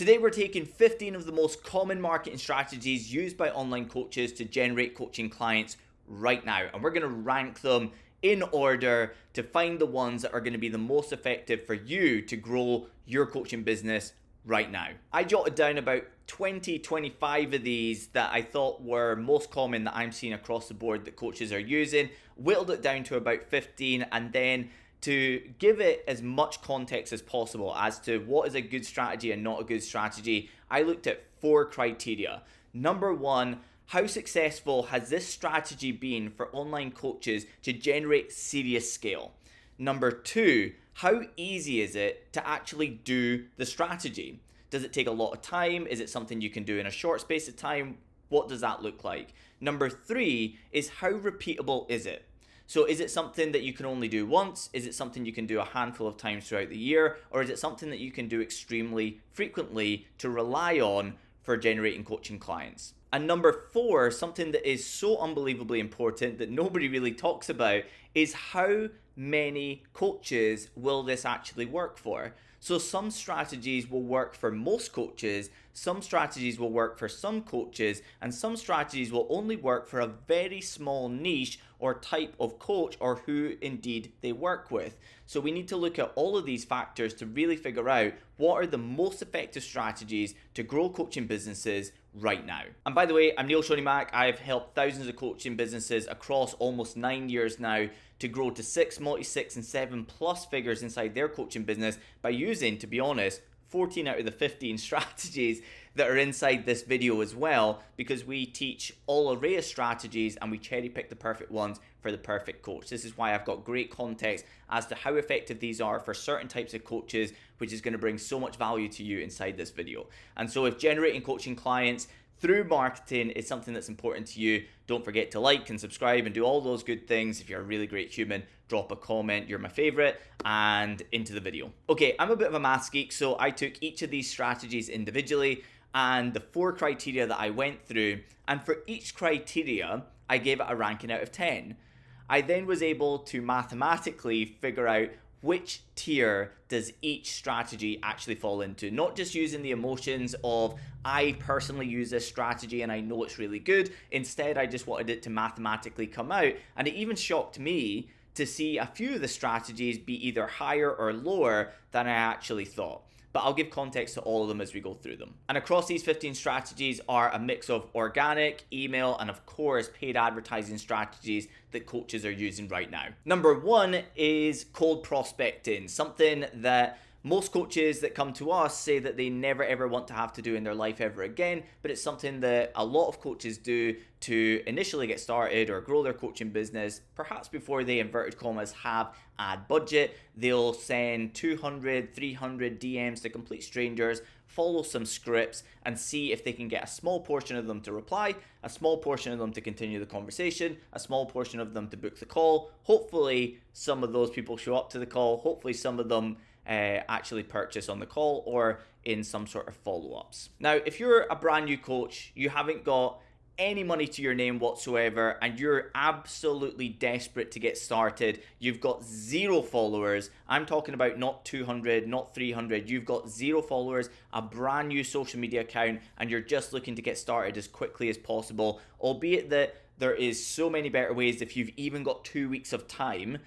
Today we're taking 15 of the most common marketing strategies used by online coaches to generate coaching clients right now. And we're going to rank them in order to find the ones that are going to be the most effective for you to grow your coaching business right now. I jotted down about 25 of these that I thought were most common that I'm seeing across the board that coaches are using, whittled it down to about 15, and then to give it as much context as possible as to what is a good strategy and not a good strategy, I looked at 4 criteria. Number 1, how successful has this strategy been for online coaches to generate serious scale? Number 2, how easy is it to actually do the strategy? Does it take a lot of time? Is it something you can do in a short space of time? What does that look like? Number 3 is how repeatable is it? So is it something that you can only do once? Is it something you can do a handful of times throughout the year? Or is it something that you can do extremely frequently to rely on for generating coaching clients? And number 4, something that is so unbelievably important that nobody really talks about, is how many coaches will this actually work for? So some strategies will work for most coaches, some strategies will work for some coaches, and some strategies will only work for a very small niche or type of coach or who indeed they work with. So we need to look at all of these factors to really figure out what are the most effective strategies to grow coaching businesses right now. And by the way, I'm Shoney. I've helped thousands of coaching businesses across almost 9 years now to grow to 6, multi-6 and 7 plus figures inside their coaching business by using, to be honest, 14 out of the 15 strategies that are inside this video as well, because we teach all array of strategies and we cherry pick the perfect ones for the perfect coach. This is why I've got great context as to how effective these are for certain types of coaches, which is going to bring so much value to you inside this video. And so if generating coaching clients through marketing is something that's important to you, don't forget to like and subscribe and do all those good things. If you're a really great human, drop a comment, you're my favorite, and into the video. Okay, I'm a bit of a maths geek, so I took each of these strategies individually and the 4 criteria that I went through, and for each criteria, I gave it a ranking out of 10. I then was able to mathematically figure out which tier does each strategy actually fall into, not just using the emotions of I personally use this strategy and I know it's really good. Instead, I just wanted it to mathematically come out, and it even shocked me to see a few of the strategies be either higher or lower than I actually thought. But I'll give context to all of them as we go through them. And across these 15 strategies are a mix of organic, email, and of course, paid advertising strategies that coaches are using right now. Number 1 is cold prospecting, something that most coaches that come to us say that they never ever want to have to do in their life ever again, but it's something that a lot of coaches do to initially get started or grow their coaching business, perhaps before they, inverted commas, have ad budget. They'll send 200, 300 DMs to complete strangers, follow some scripts, and see if they can get a small portion of them to reply, a small portion of them to continue the conversation, a small portion of them to book the call. Hopefully some of those people show up to the call. Hopefully some of them actually purchase on the call or in some sort of follow-ups. Now, if you're a brand new coach, you haven't got any money to your name whatsoever, and you're absolutely desperate to get started, you've got 0 followers. I'm talking about not 200, not 300. You've got 0 followers, a brand new social media account, and you're just looking to get started as quickly as possible, albeit that there is so many better ways if you've even got 2 weeks of time.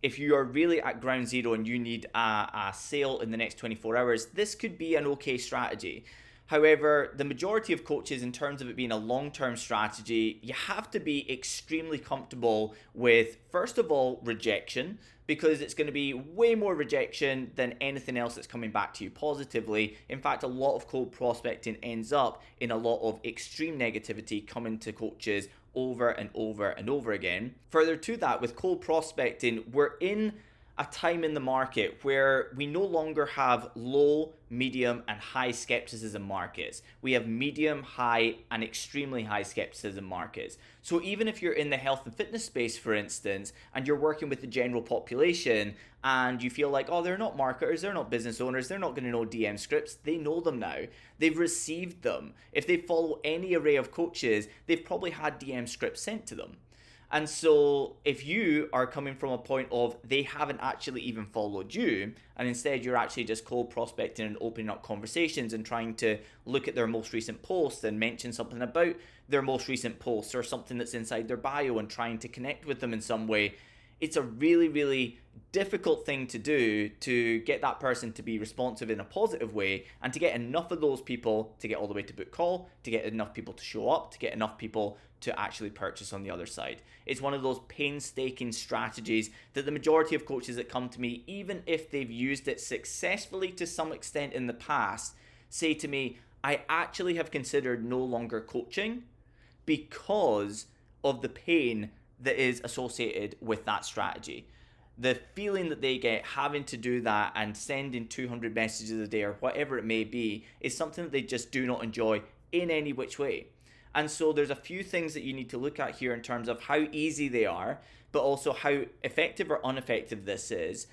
If you are really at ground zero and you need a sale in the next 24 hours, this could be an okay strategy. However, the majority of coaches, in terms of it being a long-term strategy, you have to be extremely comfortable with, first of all, rejection, because it's going to be way more rejection than anything else that's coming back to you positively. In fact, a lot of cold prospecting ends up in a lot of extreme negativity coming to coaches over and over and over again. Further to that, with cold prospecting, we're in a time in the market where we no longer have low, medium, and high skepticism markets. We have medium, high, and extremely high skepticism markets. So even if you're in the health and fitness space, for instance, and you're working with the general population and you feel like, oh, they're not marketers, they're not business owners, they're not going to know DM scripts, they know them now. They've received them. If they follow any array of coaches, they've probably had DM scripts sent to them. And so if you are coming from a point of they haven't actually even followed you, and instead you're actually just cold prospecting and opening up conversations and trying to look at their most recent posts and mention something about their most recent posts or something that's inside their bio and trying to connect with them in some way, it's a really, really difficult thing to do to get that person to be responsive in a positive way and to get enough of those people to get all the way to book call, to get enough people to show up, to get enough people to actually purchase on the other side. It's one of those painstaking strategies that the majority of coaches that come to me, even if they've used it successfully to some extent in the past, say to me, I actually have considered no longer coaching because of the pain that is associated with that strategy. The feeling that they get having to do that and sending 200 messages a day or whatever it may be is something that they just do not enjoy in any which way. And so there's a few things that you need to look at here in terms of how easy they are, but also how effective or ineffective this is.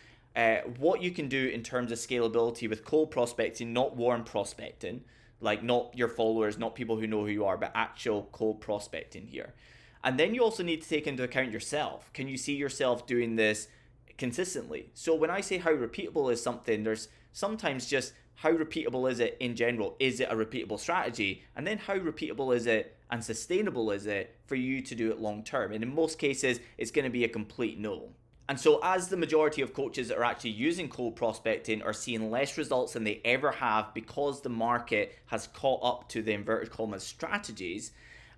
What you can do in terms of scalability with cold prospecting, not warm prospecting, like not your followers, not people who know who you are, but actual cold prospecting here. And then you also need to take into account yourself. Can you see yourself doing this consistently? So when I say how repeatable is something, there's sometimes just how repeatable is it in general? Is it a repeatable strategy? And then how repeatable is it and sustainable is it for you to do it long term? And in most cases, it's going to be a complete no. And so as the majority of coaches that are actually using cold prospecting are seeing less results than they ever have because the market has caught up to the inverted commas strategies,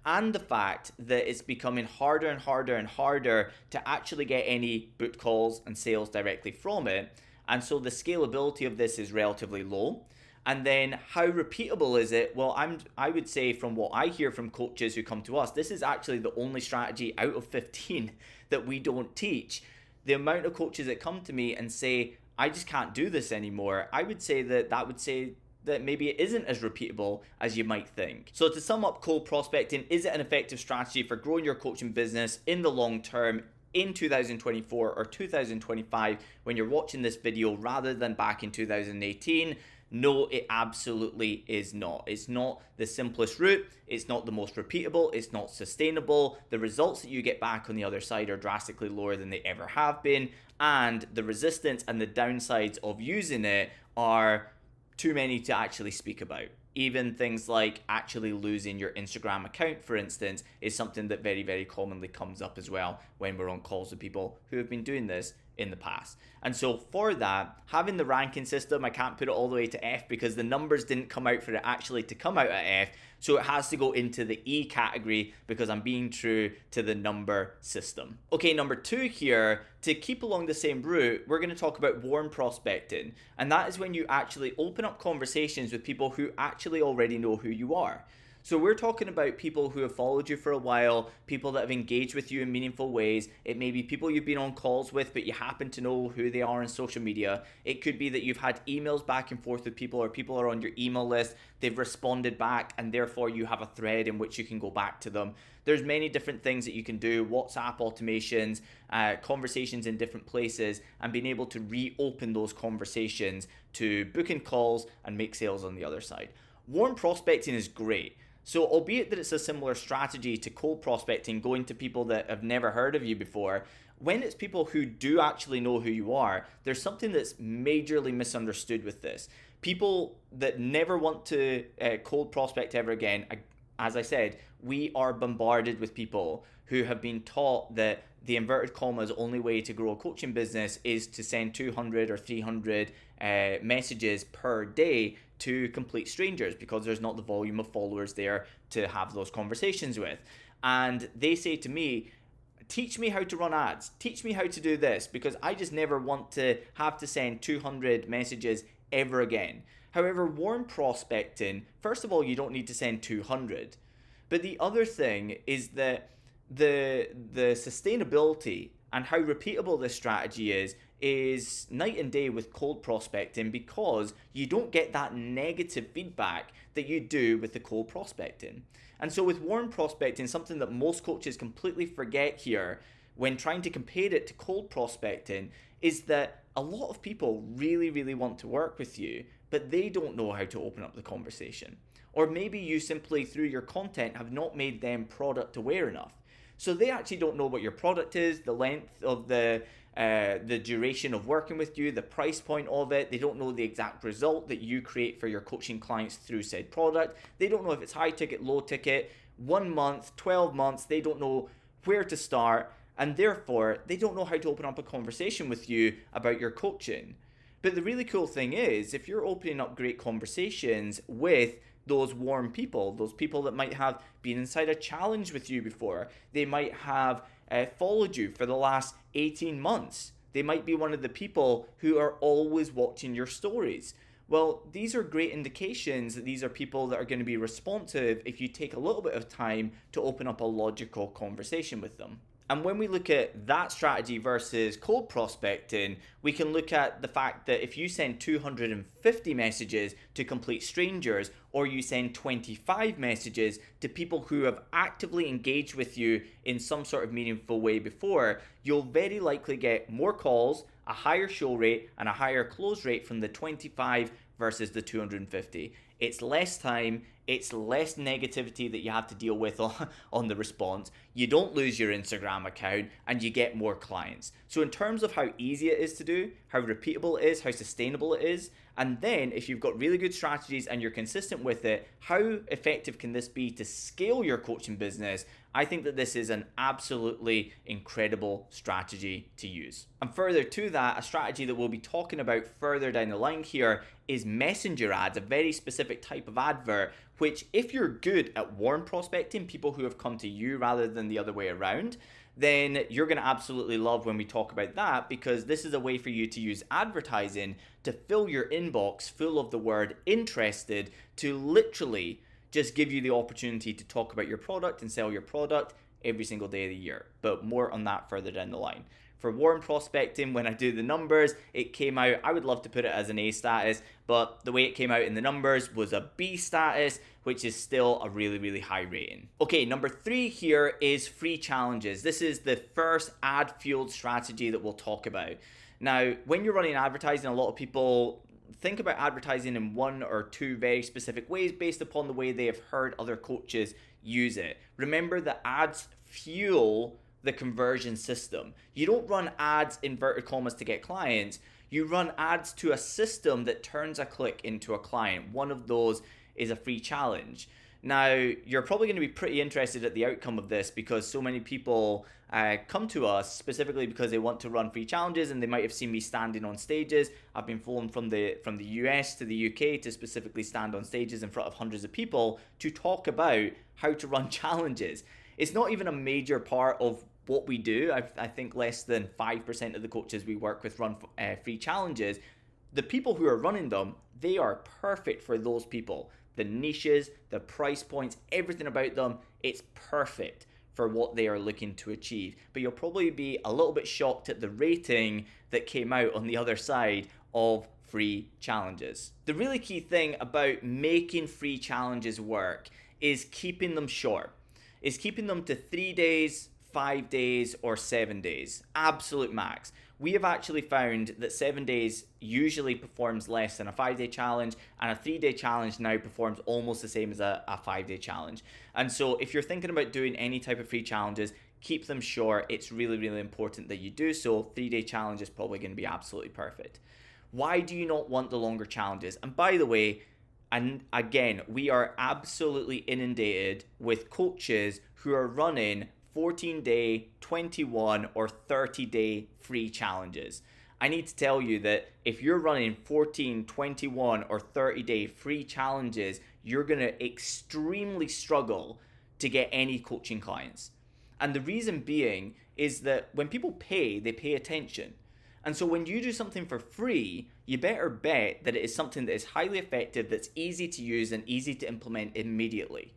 and the fact that it's becoming harder and harder and harder to actually get any booked calls and sales directly from it. And so the scalability of this is relatively low. And then how repeatable is it? Well, I would say from what I hear from coaches who come to us, this is actually the only strategy out of 15 that we don't teach. The amount of coaches that come to me and say, I just can't do this anymore, I would say that would say that maybe it isn't as repeatable as you might think. So to sum up cold prospecting, is it an effective strategy for growing your coaching business in the long term in 2024 or 2025 when you're watching this video rather than back in 2018? No, it absolutely is not. It's not the simplest route. It's not the most repeatable. It's not sustainable. The results that you get back on the other side are drastically lower than they ever have been. And the resistance and the downsides of using it are too many to actually speak about. Even things like actually losing your Instagram account, for instance, is something that very, very commonly comes up as well when we're on calls with people who have been doing this in the past. And so for that, having the ranking system, I can't put it all the way to F because the numbers didn't come out for it actually to come out at F. So it has to go into the E category because I'm being true to the number system. Okay, number 2 here, to keep along the same route, we're going to talk about warm prospecting. And that is when you actually open up conversations with people who actually already know who you are. So we're talking about people who have followed you for a while, people that have engaged with you in meaningful ways. It may be people you've been on calls with, but you happen to know who they are on social media. It could be that you've had emails back and forth with people, or people are on your email list, they've responded back, and therefore you have a thread in which you can go back to them. There's many different things that you can do, WhatsApp automations, conversations in different places, and being able to reopen those conversations to book in calls and make sales on the other side. Warm prospecting is great. So albeit that it's a similar strategy to cold prospecting, going to people that have never heard of you before, when it's people who do actually know who you are, there's something that's majorly misunderstood with this. People that never want to cold prospect ever again, as I said, we are bombarded with people who have been taught that the inverted commas only way to grow a coaching business is to send 200 or 300 messages per day to complete strangers because there's not the volume of followers there to have those conversations with. And they say to me, teach me how to run ads, teach me how to do this, because I just never want to have to send 200 messages ever again. However, warm prospecting, first of all, you don't need to send 200. But the other thing is that the sustainability and how repeatable this strategy is night and day with cold prospecting, because you don't get that negative feedback that you do with the cold prospecting. And so with warm prospecting, something that most coaches completely forget here when trying to compare it to cold prospecting is that a lot of people really, really want to work with you, but they don't know how to open up the conversation. Or maybe you simply, through your content, have not made them product aware enough. So they actually don't know what your product is, the length of the duration of working with you, the price point of it. They don't know the exact result that you create for your coaching clients through said product. They don't know if it's high ticket, low ticket, 1 month, 12 months. They don't know where to start, and therefore they don't know how to open up a conversation with you about your coaching. But the really cool thing is, if you're opening up great conversations with those warm people, those people that might have been inside a challenge with you before, they might have followed you for the last 18 months. They might be one of the people who are always watching your stories. Well, these are great indications that these are people that are going to be responsive if you take a little bit of time to open up a logical conversation with them. And when we look at that strategy versus cold prospecting, we can look at the fact that if you send 250 messages to complete strangers, or you send 25 messages to people who have actively engaged with you in some sort of meaningful way before, you'll very likely get more calls, a higher show rate, and a higher close rate from the 25 versus the 250. It's less time, it's less negativity that you have to deal with on the response. You don't lose your Instagram account, and you get more clients. So in terms of how easy it is to do, how repeatable it is, how sustainable it is, and then if you've got really good strategies and you're consistent with it, how effective can this be to scale your coaching business? I think that this is an absolutely incredible strategy to use. And further to that, a strategy that we'll be talking about further down the line here is messenger ads, a very specific type of advert, which if you're good at warm prospecting, people who have come to you rather than the other way around, then you're going to absolutely love when we talk about that, because this is a way for you to use advertising to fill your inbox full of the word interested, to literally just give you the opportunity to talk about your product and sell your product every single day of the year. But more on that further down the line. For warm prospecting, when I do the numbers, it came out, I would love to put it as an A status, but the way it came out in the numbers was a B status, which is still a really, really high rating. Okay, number 3 here is free challenges. This is the first ad-fueled strategy that we'll talk about. Now, when you're running advertising, a lot of people think about advertising in 1 or 2 very specific ways based upon the way they have heard other coaches use it. Remember that ads fuel the conversion system. You don't run ads inverted commas to get clients. You run ads to a system that turns a click into a client. One of those is a free challenge. Now, you're probably going to be pretty interested at the outcome of this, because so many people come to us specifically because they want to run free challenges, and they might have seen me standing on stages. I've been flown from the US to the UK to specifically stand on stages in front of hundreds of people to talk about how to run challenges. It's not even a major part of what we do. I think less than 5% of the coaches we work with run free challenges. The people who are running them, they are perfect for those people. The niches, the price points, everything about them, it's perfect for what they are looking to achieve. But you'll probably be a little bit shocked at the rating that came out on the other side of free challenges. The really key thing about making free challenges work is keeping them short. Is keeping them to 3 days, 5 days, or 7 days. Absolute max. We have actually found that 7 days usually performs less than a 5-day challenge, and a 3-day challenge now performs almost the same as a 5-day challenge. And so if you're thinking about doing any type of free challenges, keep them short. It's really, really important that you do so. 3-day challenge is probably going to be absolutely perfect. Why do you not want the longer challenges? And by the way, and again, we are absolutely inundated with coaches who are running 14-day, 21, or 30-day free challenges. I need to tell you that if you're running 14, 21, or 30-day free challenges, you're going to extremely struggle to get any coaching clients. And the reason being is that when people pay, they pay attention. And so when you do something for free, you better bet that it is something that is highly effective, that's easy to use and easy to implement immediately.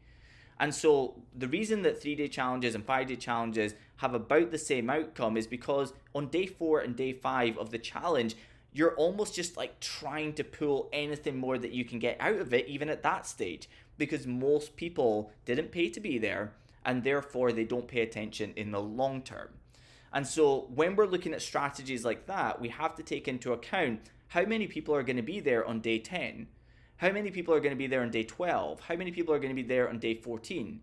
And so the reason that 3-day challenges and 5-day challenges have about the same outcome is because on day 4 and day 5 of the challenge, you're almost just like trying to pull anything more that you can get out of it, even at that stage, because most people didn't pay to be there, and therefore they don't pay attention in the long term. And so when we're looking at strategies like that, we have to take into account how many people are going to be there on day 10. How many people are going to be there on day 12? How many people are going to be there on day 14?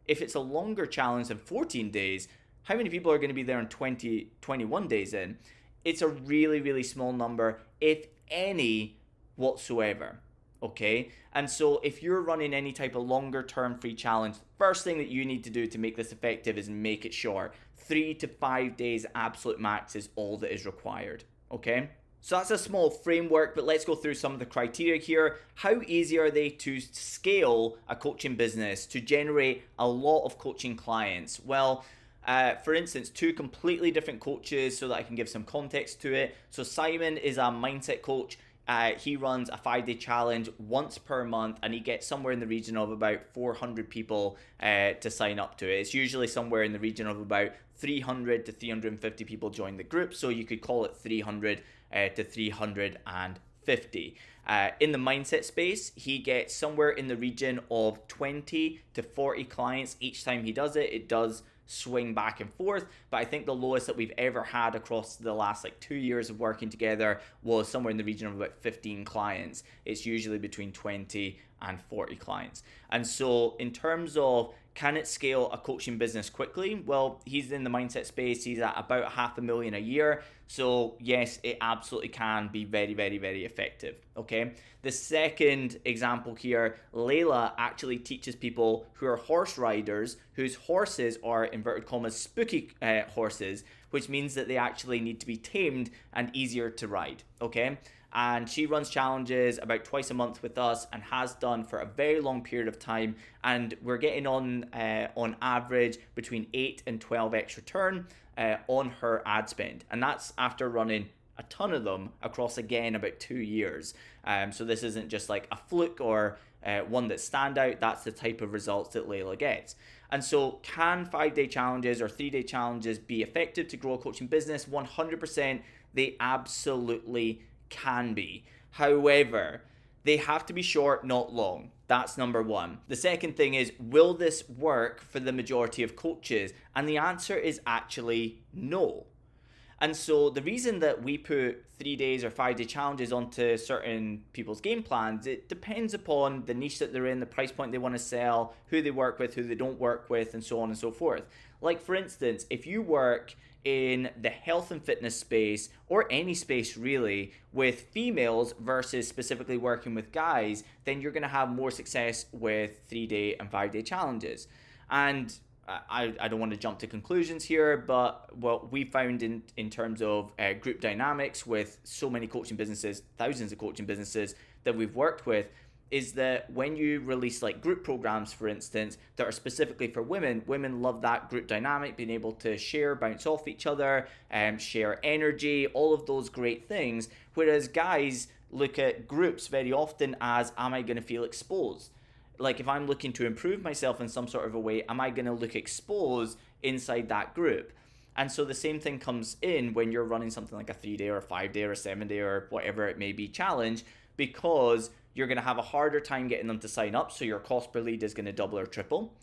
if it's a longer challenge than 14 days, how many people are going to be there in 21 days in? It's a really, really small number, if any, whatsoever. Okay, and so if you're running any type of longer term free challenge, first thing that you need to do to make this effective is make it short. 3 to 5 days absolute max is all that is required. Okay, so that's a small framework, but let's go through some of the criteria here. How easy are they to scale a coaching business, to generate a lot of coaching clients? Well, for instance, two completely different coaches so that I can give some context to it. So Simon is a mindset coach. He runs a 5-day challenge once per month, and he gets somewhere in the region of about 400 people to sign up to it. It's usually somewhere in the region of about 300 to 350 people join the group, so you could call it 300 to 350. In the mindset space, he gets somewhere in the region of 20 to 40 clients each time he does it. It does swing back and forth, but I think the lowest that we've ever had across the last 2 years of working together was somewhere in the region of about 15 clients. It's usually between 20 and 40 clients. And so in terms of can it scale a coaching business quickly? Well, he's in the mindset space. He's at about $500,000 a year. So yes, it absolutely can be very, very, very effective. Okay. The second example here, Layla actually teaches people who are horse riders, whose horses are inverted commas spooky horses, which means that they actually need to be tamed and easier to ride. Okay. And she runs challenges about twice a month with us and has done for a very long period of time. And we're getting on average between 8 and 12x return on her ad spend. And that's after running a ton of them across, again, about 2 years. So this isn't just like a fluke or one that stand out. That's the type of results that Layla gets. And so can 5-day challenges or 3-day challenges be effective to grow a coaching business? 100%. They absolutely can be. However, they have to be short, not long. That's number one. The second thing is, will this work for the majority of coaches? And the answer is actually no. And so the reason that we put 3 days or 5-day challenges onto certain people's game plans, it depends upon the niche that they're in, the price point they want to sell, who they work with, who they don't work with, and so on and so forth. Like for instance, if you work in the health and fitness space, or any space really, with females versus specifically working with guys, then you're going to have more success with 3-day and 5-day challenges. And I don't want to jump to conclusions here, but what we found in terms of group dynamics with so many coaching businesses, thousands of coaching businesses that we've worked with, is that when you release group programs, for instance, that are specifically for women, women love that group dynamic, being able to share, bounce off each other, share energy, all of those great things. Whereas guys look at groups very often as, am I going to feel exposed? Like if I'm looking to improve myself in some sort of a way, am I going to look exposed inside that group? And so the same thing comes in when you're running something like a 3-day or a 5-day or a 7-day or whatever it may be challenge, because you're going to have a harder time getting them to sign up. So your cost per lead is going to double or triple.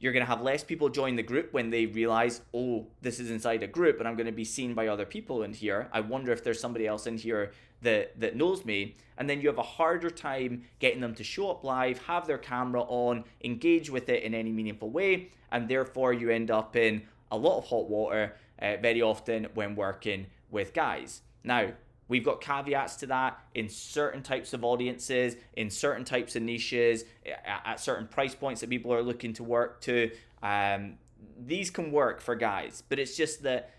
You're going to have less people join the group when they realize, oh, this is inside a group and I'm going to be seen by other people in here. I wonder if there's somebody else in here that knows me. And then you have a harder time getting them to show up live, have their camera on, engage with it in any meaningful way. And therefore you end up in a lot of hot water very often when working with guys. Now, we've got caveats to that in certain types of audiences, in certain types of niches, at certain price points that people are looking to work to. These can work for guys, but it's just that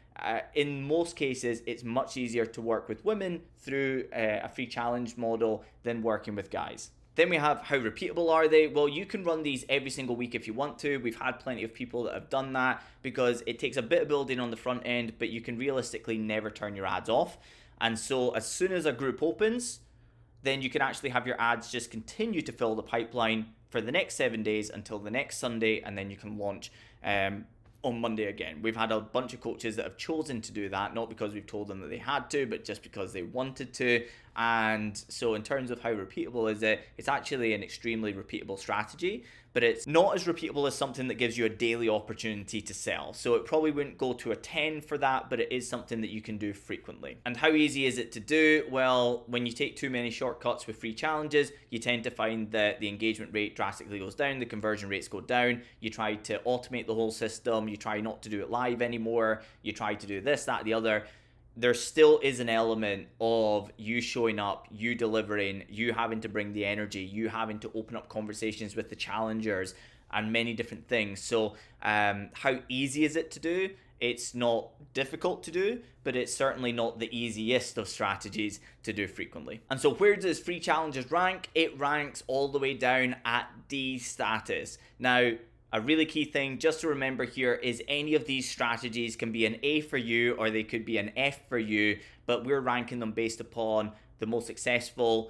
in most cases, it's much easier to work with women through a free challenge model than working with guys. Then we have, how repeatable are they? Well, you can run these every single week if you want to. We've had plenty of people that have done that because it takes a bit of building on the front end, but you can realistically never turn your ads off. And so as soon as a group opens, then you can actually have your ads just continue to fill the pipeline for the next 7 days until the next Sunday, and then you can launch on Monday again. We've had a bunch of coaches that have chosen to do that, not because we've told them that they had to, but just because they wanted to. And so in terms of how repeatable is it, it's actually an extremely repeatable strategy, but it's not as repeatable as something that gives you a daily opportunity to sell. So it probably wouldn't go to a 10 for that, but it is something that you can do frequently. And how easy is it to do? Well, when you take too many shortcuts with free challenges, you tend to find that the engagement rate drastically goes down, the conversion rates go down. You try to automate the whole system, you try not to do it live anymore, you try to do this, that, the other. There still is an element of you showing up, you delivering, you having to bring the energy, you having to open up conversations with the challengers and many different things. So how easy is it to do? It's not difficult to do, but it's certainly not the easiest of strategies to do frequently. And so where does free challenges rank? It ranks all the way down at D status. Now, a really key thing just to remember here is any of these strategies can be an A for you or they could be an F for you, but we're ranking them based upon the most successful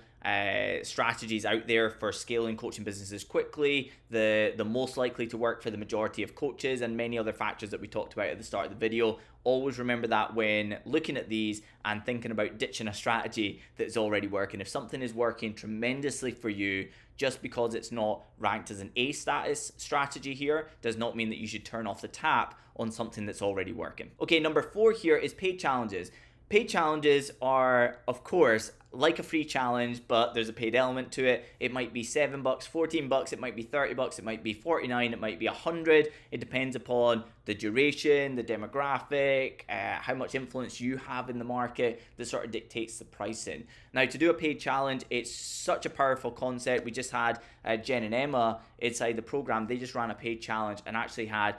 strategies out there for scaling coaching businesses quickly, the most likely to work for the majority of coaches, and many other factors that we talked about at the start of the video. Always remember that when looking at these and thinking about ditching a strategy that's already working. If something is working tremendously for you, just because it's not ranked as an A status strategy here does not mean that you should turn off the tap on something that's already working. Okay, number 4 here is paid challenges. Paid challenges are, of course, like a free challenge, but there's a paid element to it. It might be $7, $14, it might be $30, it might be $49, it might be $100. It depends upon the duration, the demographic, how much influence you have in the market that sort of dictates the pricing. Now, to do a paid challenge, it's such a powerful concept. We just had Jen and Emma inside the program. They just ran a paid challenge and actually had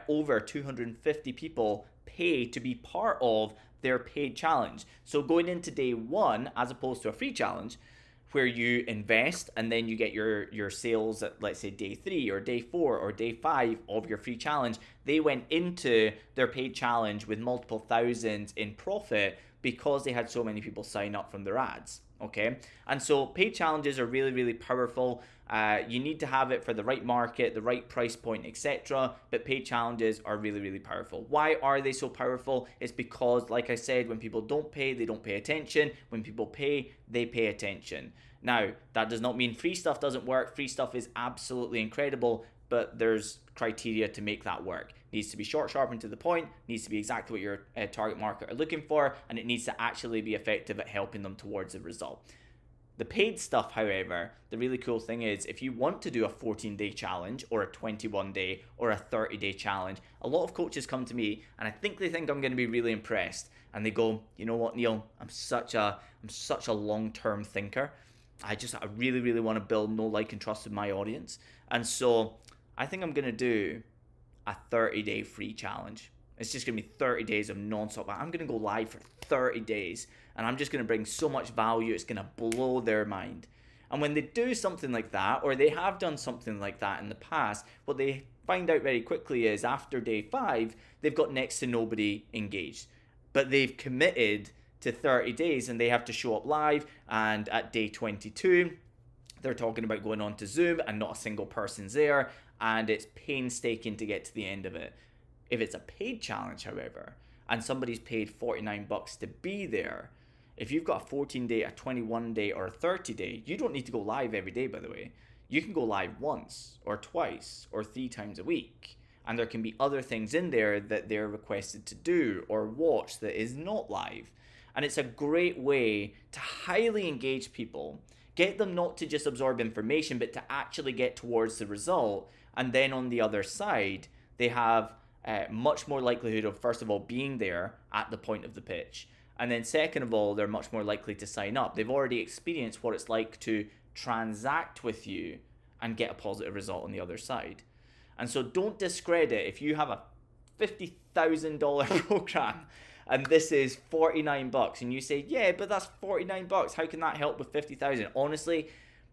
over 250 people pay to be part of their paid challenge. So going into day 1, as opposed to a free challenge, where you invest and then you get your sales at, let's say, day 3 or day 4 or day 5 of your free challenge, they went into their paid challenge with multiple thousands in profit because they had so many people sign up from their ads. Okay, and so paid challenges are really, really powerful. You need to have it for the right market, the right price point, etc. But paid challenges are really, really powerful. Why are they so powerful? It's because, like I said, when people don't pay, they don't pay attention. When people pay, they pay attention. Now, that does not mean free stuff doesn't work. Free stuff is absolutely incredible, but there's criteria to make that work. It needs to be short, sharp, and to the point, needs to be exactly what your target market are looking for, and it needs to actually be effective at helping them towards a result. The paid stuff, however, the really cool thing is if you want to do a 14-day challenge or a 21-day or a 30-day challenge, a lot of coaches come to me and I think they think I'm going to be really impressed, and they go, you know what, Neil, I'm such a long-term thinker. I really, really want to build know, like, and trust with my audience. And so I think I'm going to do a 30-day free challenge. It's just going to be 30 days of non-stop. I'm going to go live for 30 days and I'm just going to bring so much value. It's going to blow their mind. And when they do something like that, or they have done something like that in the past, what they find out very quickly is after day 5, they've got next to nobody engaged. But they've committed to 30 days and they have to show up live, and at day 22 they're talking about going on to Zoom and not a single person's there, and it's painstaking to get to the end of it. If it's a paid challenge, however, and somebody's paid $49 to be there, if you've got a 14-day, a 21-day, or a 30-day, you don't need to go live every day, by the way. You can go live once or twice or 3 times a week, and there can be other things in there that they're requested to do or watch that is not live. And it's a great way to highly engage people, get them not to just absorb information, but to actually get towards the result. And then on the other side, they have much more likelihood of, first of all, being there at the point of the pitch. And then second of all, they're much more likely to sign up. They've already experienced what it's like to transact with you and get a positive result on the other side. And so don't discredit if you have a $50,000 program and this is $49 and you say, yeah, but that's $49. How can that help with 50,000? Honestly,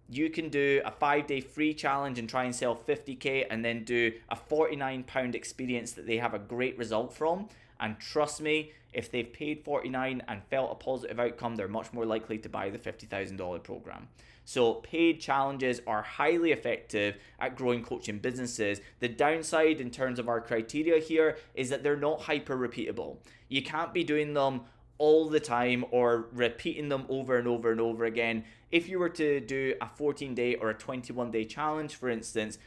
you can do a 5-day free challenge and try and sell 50K and then do a £49 experience that they have a great result from. And trust me, if they've paid $49 and felt a positive outcome, they're much more likely to buy the $50,000 program. So paid challenges are highly effective at growing coaching businesses. The downside in terms of our criteria here is that they're not hyper repeatable. You can't be doing them all the time or repeating them over and over and over again. If you were to do a 14-day or a 21-day challenge, for instance,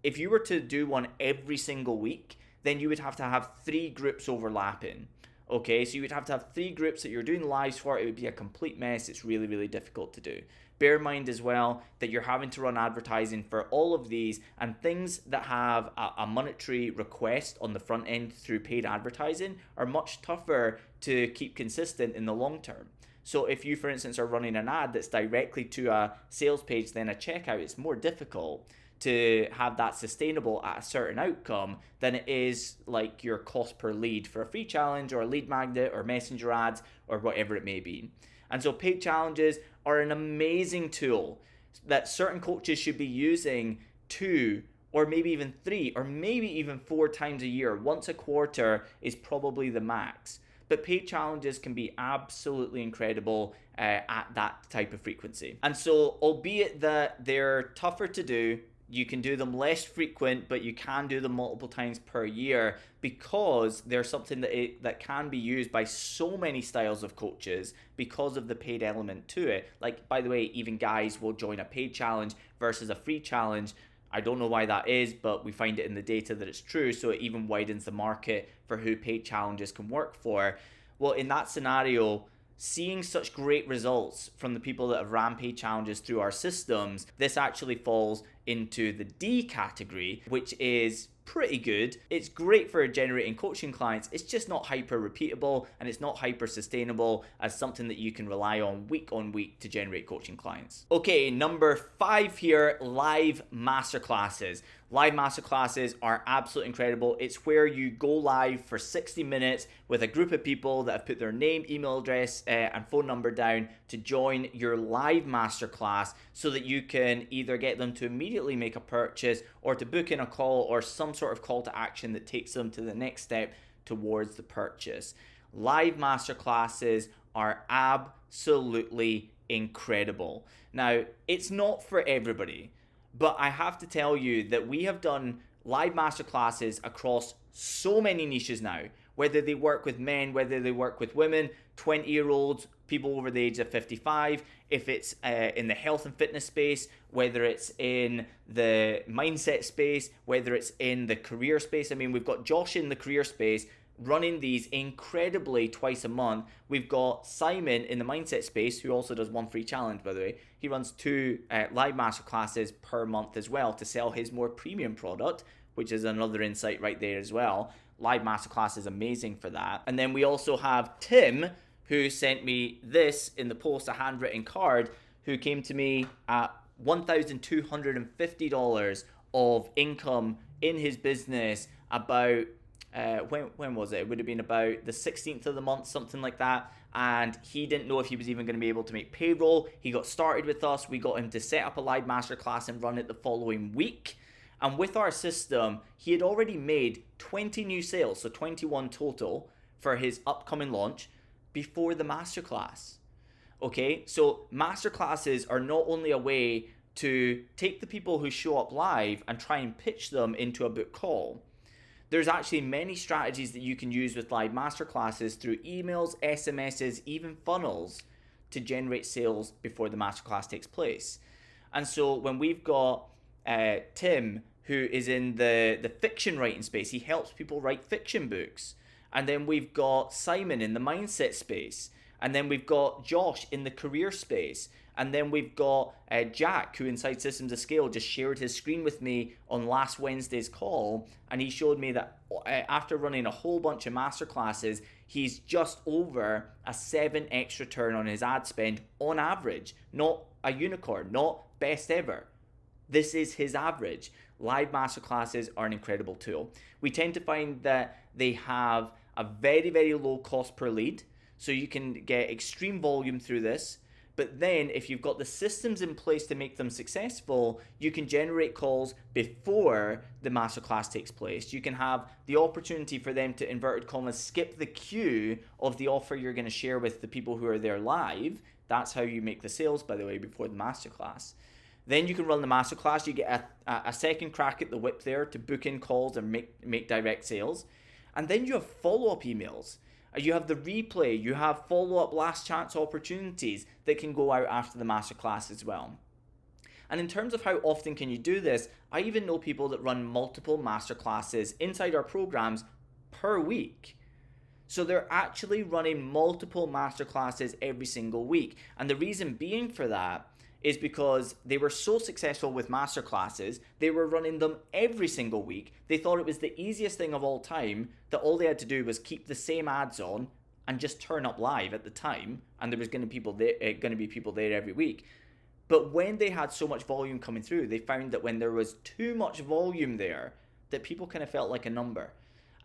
if you were to do one every single week, then you would have to have 3 groups overlapping. Okay, so you would have to have 3 groups that you're doing lives for. It would be a complete mess. It's really, really difficult to do. Bear in mind as well that you're having to run advertising for all of these, and things that have a monetary request on the front end through paid advertising are much tougher to keep consistent in the long term. So if you, for instance, are running an ad that's directly to a sales page, then a checkout, it's more difficult to have that sustainable at a certain outcome than it is like your cost per lead for a free challenge or a lead magnet or messenger ads or whatever it may be. And so paid challenges are an amazing tool that certain coaches should be using 2 or maybe even 3 or maybe even 4 times a year. Once a quarter is probably the max. But paid challenges can be absolutely incredible at that type of frequency. And so, albeit that they're tougher to do, you can do them less frequent, but you can do them multiple times per year because they're something that can be used by so many styles of coaches because of the paid element to it. Like, by the way, even guys will join a paid challenge versus a free challenge. I don't know why that is, but we find it in the data that it's true, so it even widens the market for who paid challenges can work for. Well, in that scenario, seeing such great results from the people that have ran paid challenges through our systems, this actually falls into the D category, which is pretty good. It's great for generating coaching clients. It's just not hyper repeatable and it's not hyper sustainable as something that you can rely on week to generate coaching clients. Okay, number 5 here, live masterclasses. Live masterclasses are absolutely incredible. It's where you go live for 60 minutes with a group of people that have put their name, email address, and phone number down to join your live masterclass so that you can either get them to immediately make a purchase or to book in a call or some sort of call to action that takes them to the next step towards the purchase. Live masterclasses are absolutely incredible. Now, it's not for everybody. But I have to tell you that we have done live masterclasses across so many niches now, whether they work with men, whether they work with women, 20-year-olds, people over the age of 55, if it's in the health and fitness space, whether it's in the mindset space, whether it's in the career space. I mean, we've got Josh in the career space running these incredibly twice a month. We've got Simon in the mindset space, who also does 1 free challenge, by the way. He runs 2 live masterclasses per month as well to sell his more premium product, which is another insight right there as well. Live masterclass is amazing for that. And then we also have Tim, who sent me this in the post, a handwritten card, who came to me at $1,250 of income in his business about when was it? It would have been about the 16th of the month, something like that. And he didn't know if he was even going to be able to make payroll. He got started with us. We got him to set up a live masterclass and run it the following week. And with our system, he had already made 20 new sales, so 21 total for his upcoming launch before the masterclass. Okay, so masterclasses are not only a way to take the people who show up live and try and pitch them into a book call. There's actually many strategies that you can use with live masterclasses through emails, SMSs, even funnels to generate sales before the masterclass takes place. And so when we've got Tim, who is in the fiction writing space, he helps people write fiction books. And then we've got Simon in the mindset space. And then we've got Josh in the career space. And then we've got Jack, who inside Systems of Scale just shared his screen with me on last Wednesday's call. And he showed me that after running a whole bunch of masterclasses, he's just over a 7x return on his ad spend on average. Not a unicorn, not best ever. This is his average. Live masterclasses are an incredible tool. We tend to find that they have a very, very low cost per lead. So you can get extreme volume through this. But then if you've got the systems in place to make them successful, you can generate calls before the masterclass takes place. You can have the opportunity for them to, inverted commas, skip the queue of the offer you're going to share with the people who are there live. That's how you make the sales, by the way, before the masterclass. Then you can run the masterclass. You get a second crack at the whip there to book in calls and make direct sales. And then you have follow-up emails. You have the replay, you have follow-up last chance opportunities that can go out after the masterclass as well. And in terms of how often can you do this, I even know people that run multiple masterclasses inside our programs per week. So they're actually running multiple masterclasses every single week. And the reason being for that is because they were so successful with masterclasses, they were running them every single week. They thought it was the easiest thing of all time, that all they had to do was keep the same ads on and just turn up live at the time, and there was going to be people there every week. But when they had so much volume coming through, they found that when there was too much volume there, that people kind of felt like a number.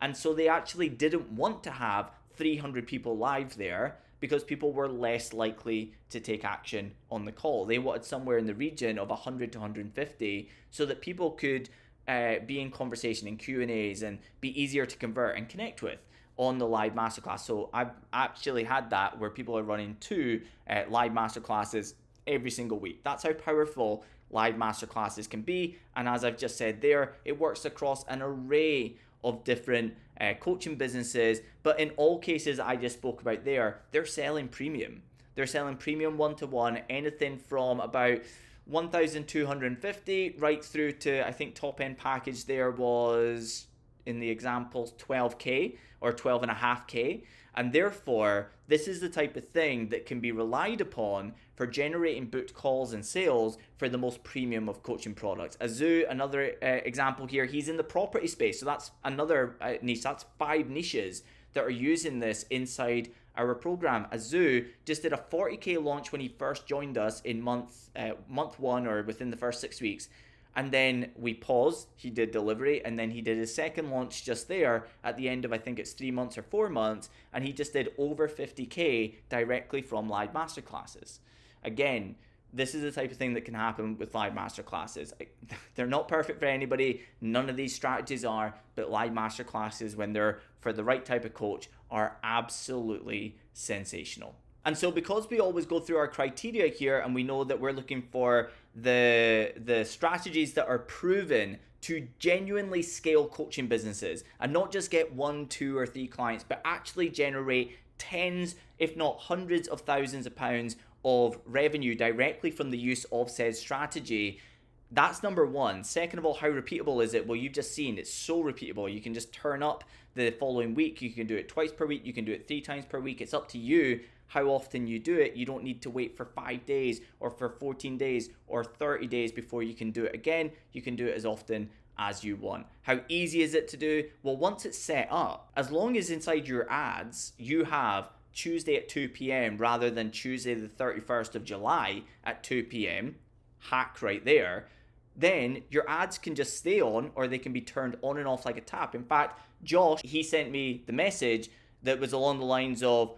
And so they actually didn't want to have 300 people live there, because people were less likely to take action on the call. They wanted somewhere in the region of 100 to 150 so that people could be in conversation in Q&As and be easier to convert and connect with on the live masterclass. So I've actually had that where people are running 2 live masterclasses every single week. That's how powerful live masterclasses can be. And as I've just said there, it works across an array of different coaching businesses, but in all cases I just spoke about there, they're selling premium. They're selling premium one-to-one, anything from about 1,250 right through to, I think top end package there was, in the examples, 12K or 12.5K. And therefore, this is the type of thing that can be relied upon for generating booked calls and sales for the most premium of coaching products. Azu, another example here, he's in the property space. So that's another niche. That's 5 niches that are using this inside our program. Azu just did a 40K launch when he first joined us in month 1 or within the first 6 weeks. And then we paused, he did delivery, and then he did his second launch just there at the end of, I think it's 3 months or 4 months, and he just did over 50K directly from live masterclasses. Again, this is the type of thing that can happen with live masterclasses. They're not perfect for anybody, none of these strategies are, but live masterclasses, when they're for the right type of coach, are absolutely sensational. And so because we always go through our criteria here and we know that we're looking for the strategies that are proven to genuinely scale coaching businesses and not just get 1, 2, or 3 clients, but actually generate tens, if not hundreds of thousands of pounds of revenue directly from the use of said strategy, that's number one. Second of all, how repeatable is it? Well, you've just seen it's so repeatable. You can just turn up the following week. You can do it twice per week. You can do it 3 times per week. It's up to you how often you do it. You don't need to wait for 5 days or for 14 days or 30 days before you can do it again. You can do it as often as you want. How easy is it to do? Well, once it's set up, as long as inside your ads you have Tuesday at 2 p.m. rather than Tuesday the 31st of July at 2 p.m., hack right there, then your ads can just stay on or they can be turned on and off like a tap. In fact, Josh, he sent me the message that was along the lines of,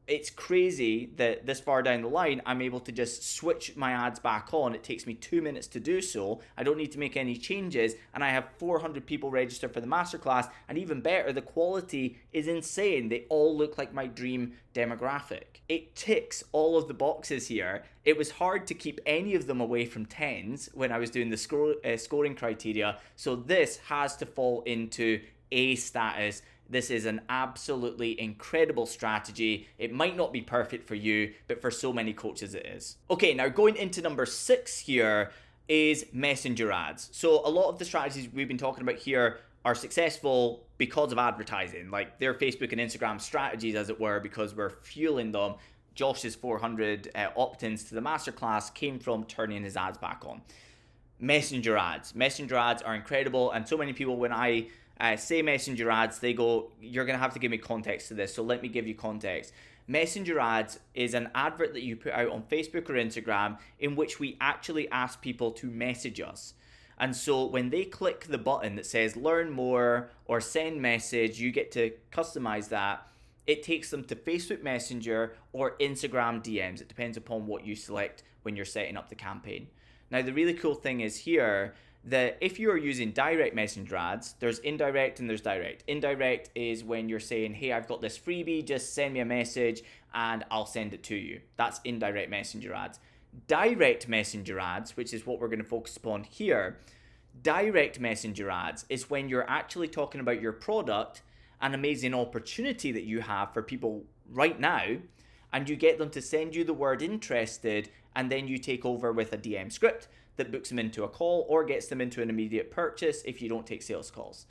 it's crazy that this far down the line, I'm able to just switch my ads back on. It takes me 2 minutes to do so. I don't need to make any changes. And I have 400 people registered for the masterclass. And even better, the quality is insane. They all look like my dream demographic. It ticks all of the boxes here. It was hard to keep any of them away from 10s when I was doing the scoring criteria. So this has to fall into A status. This is an absolutely incredible strategy. It might not be perfect for you, but for so many coaches it is. Okay, now going into number 6 here is messenger ads. So a lot of the strategies we've been talking about here are successful because of advertising, like their Facebook and Instagram strategies, as it were, because we're fueling them. Josh's 400 opt-ins to the masterclass came from turning his ads back on. Messenger ads are incredible, and so many people, when I say messenger ads, they go, you're going to have to give me context to this, so let me give you context. Messenger ads is an advert that you put out on Facebook or Instagram in which we actually ask people to message us. And so when they click the button that says learn more or send message, you get to customize that. It takes them to Facebook Messenger or Instagram DMs. It depends upon what you select when you're setting up the campaign. Now, the really cool thing is here that if you are using direct messenger ads, there's indirect and there's direct. Indirect is when you're saying, hey, I've got this freebie, just send me a message and I'll send it to you. That's indirect messenger ads. Direct messenger ads, which is what we're going to focus upon here. Direct messenger ads is when you're actually talking about your product an amazing opportunity that you have for people right now, and you get them to send you the word interested, and then you take over with a DM script that books them into a call or gets them into an immediate purchase if you don't take sales calls.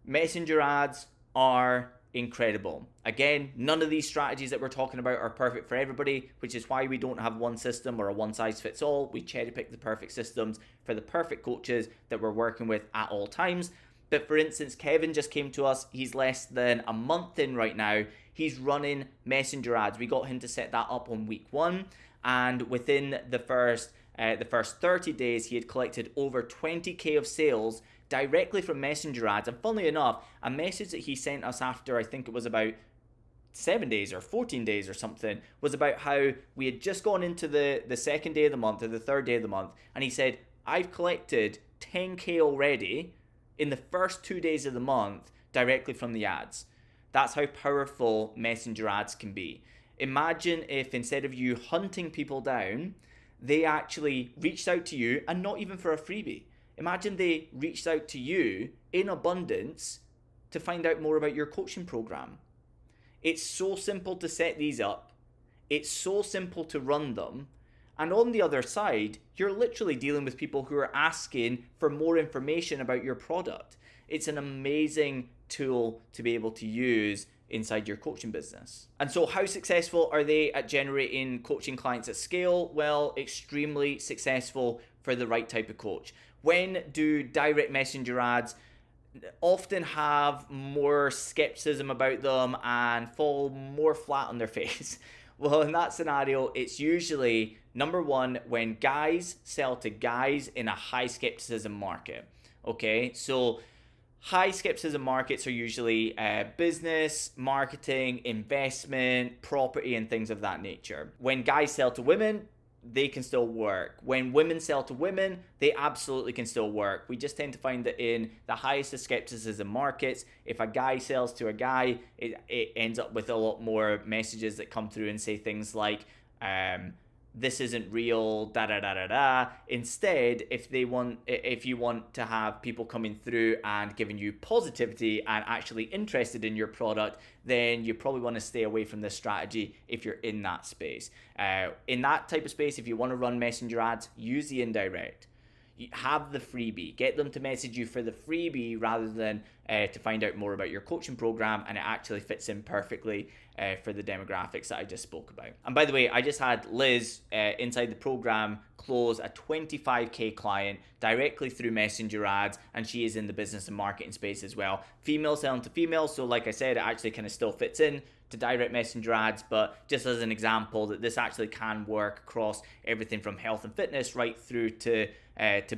Messenger ads are incredible. Again, none of these strategies that we're talking about are perfect for everybody, which is why we don't have one system or a one size fits all. We cherry pick the perfect systems for the perfect coaches that we're working with at all times. But for instance, Kevin just came to us. He's less than a month in right now. He's running messenger ads. We got him to set that up on week 1, and within the first 30 days, he had collected over 20k of sales directly from messenger ads. And funnily enough, a message that he sent us after, I think it was about 7 days or 14 days or something, was about how we had just gone into the second day of the month or the third day of the month, and he said, I've collected 10k already in the first 2 days of the month directly from the ads. That's how powerful messenger ads can be. Imagine if instead of you hunting people down, they actually reached out to you, and not even for a freebie. Imagine they reached out to you in abundance to find out more about your coaching program. It's so simple to set these up. It's so simple to run them. And on the other side, you're literally dealing with people who are asking for more information about your product. It's an amazing tool to be able to use inside your coaching business. And so how successful are they at generating coaching clients at scale? Well, extremely successful for the right type of coach. When do direct messenger ads often have more skepticism about them and fall more flat on their face? Well, in that scenario, it's usually number one, when guys sell to guys in a high skepticism market. Okay, so high skepticism markets are usually business, marketing, investment, property, and things of that nature. When guys sell to women, they can still work. When women sell to women, they absolutely can still work. We just tend to find that in the highest of skepticism markets, if a guy sells to a guy, it ends up with a lot more messages that come through and say things like, this isn't real, da da da da da. Instead, if you want to have people coming through and giving you positivity and actually interested in your product, then you probably want to stay away from this strategy if you're in that space. In that type of space, if you want to run messenger ads, use the indirect. You have the freebie. Get them to message you for the freebie rather than to find out more about your coaching program, and it actually fits in perfectly for the demographics that I just spoke about. And by the way, I just had Liz inside the program close a 25k client directly through messenger ads, and she is in the business and marketing space as well. Female selling to female, so like I said, it actually kind of still fits in to direct messenger ads, but just as an example that this actually can work across everything from health and fitness right through to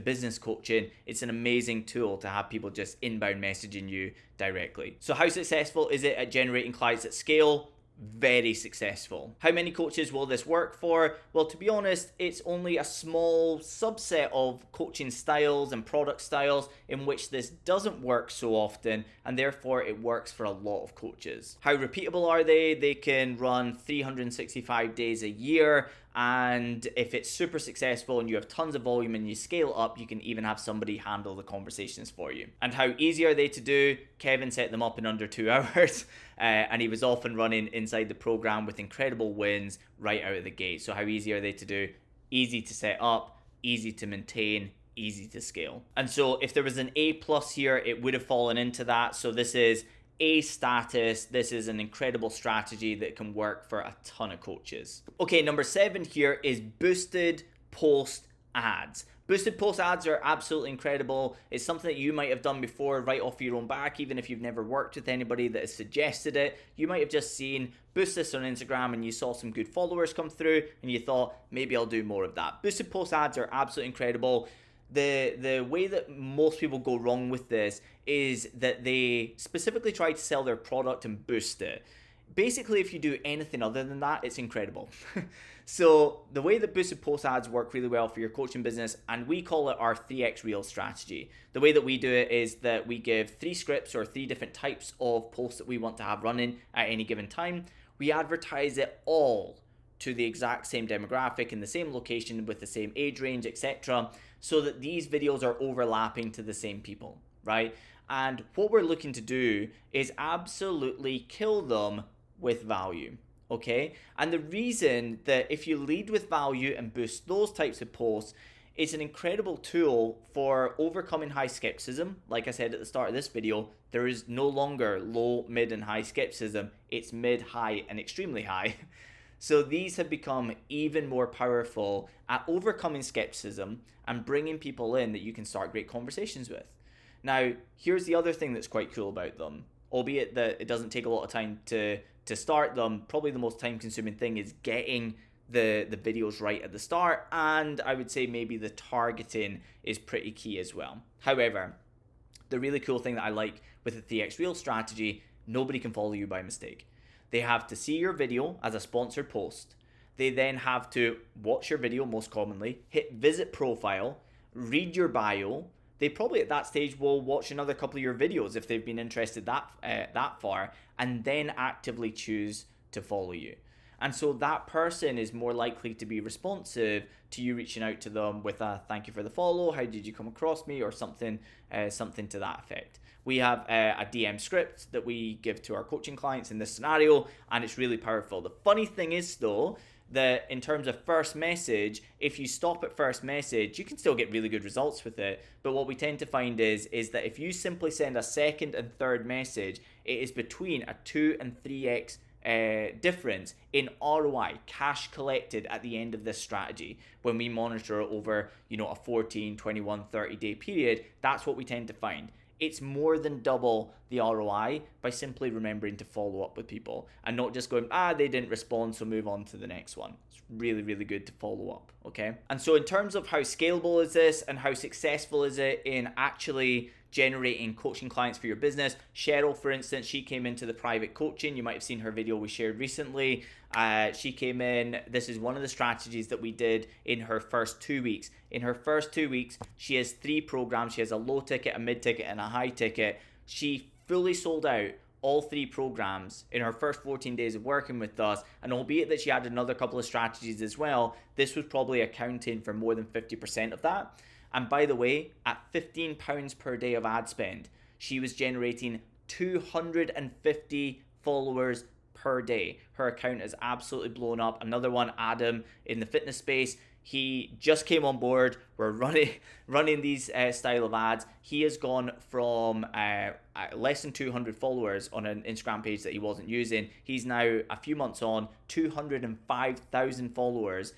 business coaching. It's an amazing tool to have people just inbound messaging you directly. So how successful is it at generating clients at scale? Very successful. How many coaches will this work for? Well, to be honest, it's only a small subset of coaching styles and product styles in which this doesn't work so often, and therefore it works for a lot of coaches. How repeatable are they? They can run 365 days a year, and if it's super successful and you have tons of volume and you scale up, you can even have somebody handle the conversations for you. And how easy are they to do? Kevin set them up in under 2 hours, and he was off and running inside the program with incredible wins right out of the gate. So how easy are they to do? Easy to set up, easy to maintain, easy to scale. And so if there was an A+ here, it would have fallen into that. So this is A status. This is an incredible strategy that can work for a ton of coaches. Okay, number 7 here is boosted post ads. Boosted post ads are absolutely incredible. It's something that you might have done before right off your own back, even if you've never worked with anybody that has suggested it. You might have just seen boost this on Instagram and you saw some good followers come through and you thought, maybe I'll do more of that. Boosted post ads are absolutely incredible. The way that most people go wrong with this is that they specifically try to sell their product and boost it. Basically, if you do anything other than that, it's incredible. So the way that boosted post ads work really well for your coaching business, and we call it our 3x reel strategy. The way that we do it is that we give 3 scripts or 3 different types of posts that we want to have running at any given time. We advertise it all to the exact same demographic in the same location with the same age range, etc., so that these videos are overlapping to the same people. right? And what we're looking to do is absolutely kill them with value, okay? And the reason that if you lead with value and boost those types of posts, it's an incredible tool for overcoming high skepticism. Like I said at the start of this video, there is no longer low, mid, and high skepticism. It's mid, high, and extremely high. So these have become even more powerful at overcoming skepticism and bringing people in that you can start great conversations with. Now, here's the other thing that's quite cool about them, albeit that it doesn't take a lot of time to start them. Probably the most time-consuming thing is getting the videos right at the start, and I would say maybe the targeting is pretty key as well. However, the really cool thing that I like with the 3x Reel strategy, nobody can follow you by mistake. They have to see your video as a sponsored post. They then have to watch your video, most commonly, hit visit profile, read your bio. They probably at that stage will watch another couple of your videos if they've been interested that far, and then actively choose to follow you. And so that person is more likely to be responsive to you reaching out to them with a thank you for the follow, how did you come across me, or something to that effect. We have a DM script that we give to our coaching clients in this scenario, and it's really powerful. The funny thing is though, that in terms of first message, if you stop at first message, you can still get really good results with it. But what we tend to find is that if you simply send a second and third message, it is between a 2 and 3x difference in ROI, cash collected at the end of this strategy. When we monitor over, a 14, 21, 30 day period, that's what we tend to find. It's more than double the ROI by simply remembering to follow up with people and not just going, they didn't respond, so move on to the next one. It's really, really good to follow up, okay? And so in terms of how scalable is this and how successful is it in actually generating coaching clients for your business, Cheryl, for instance, she came into the private coaching. You might have seen her video we shared recently. She came in. This is one of the strategies that we did in her first 2 weeks. In her first 2 weeks, she has 3 programs. She has a low ticket, a mid ticket, and a high ticket. She fully sold out all 3 programs in her first 14 days of working with us. And albeit that she had another couple of strategies as well, this was probably accounting for more than 50% of that. And by the way, at £15 per day of ad spend, she was generating 250 followers per day. Her account is absolutely blown up. Another one, Adam, in the fitness space, he just came on board. We're running these style of ads. He has gone from less than 200 followers on an Instagram page that he wasn't using. He's now, a few months on, 205,000 followers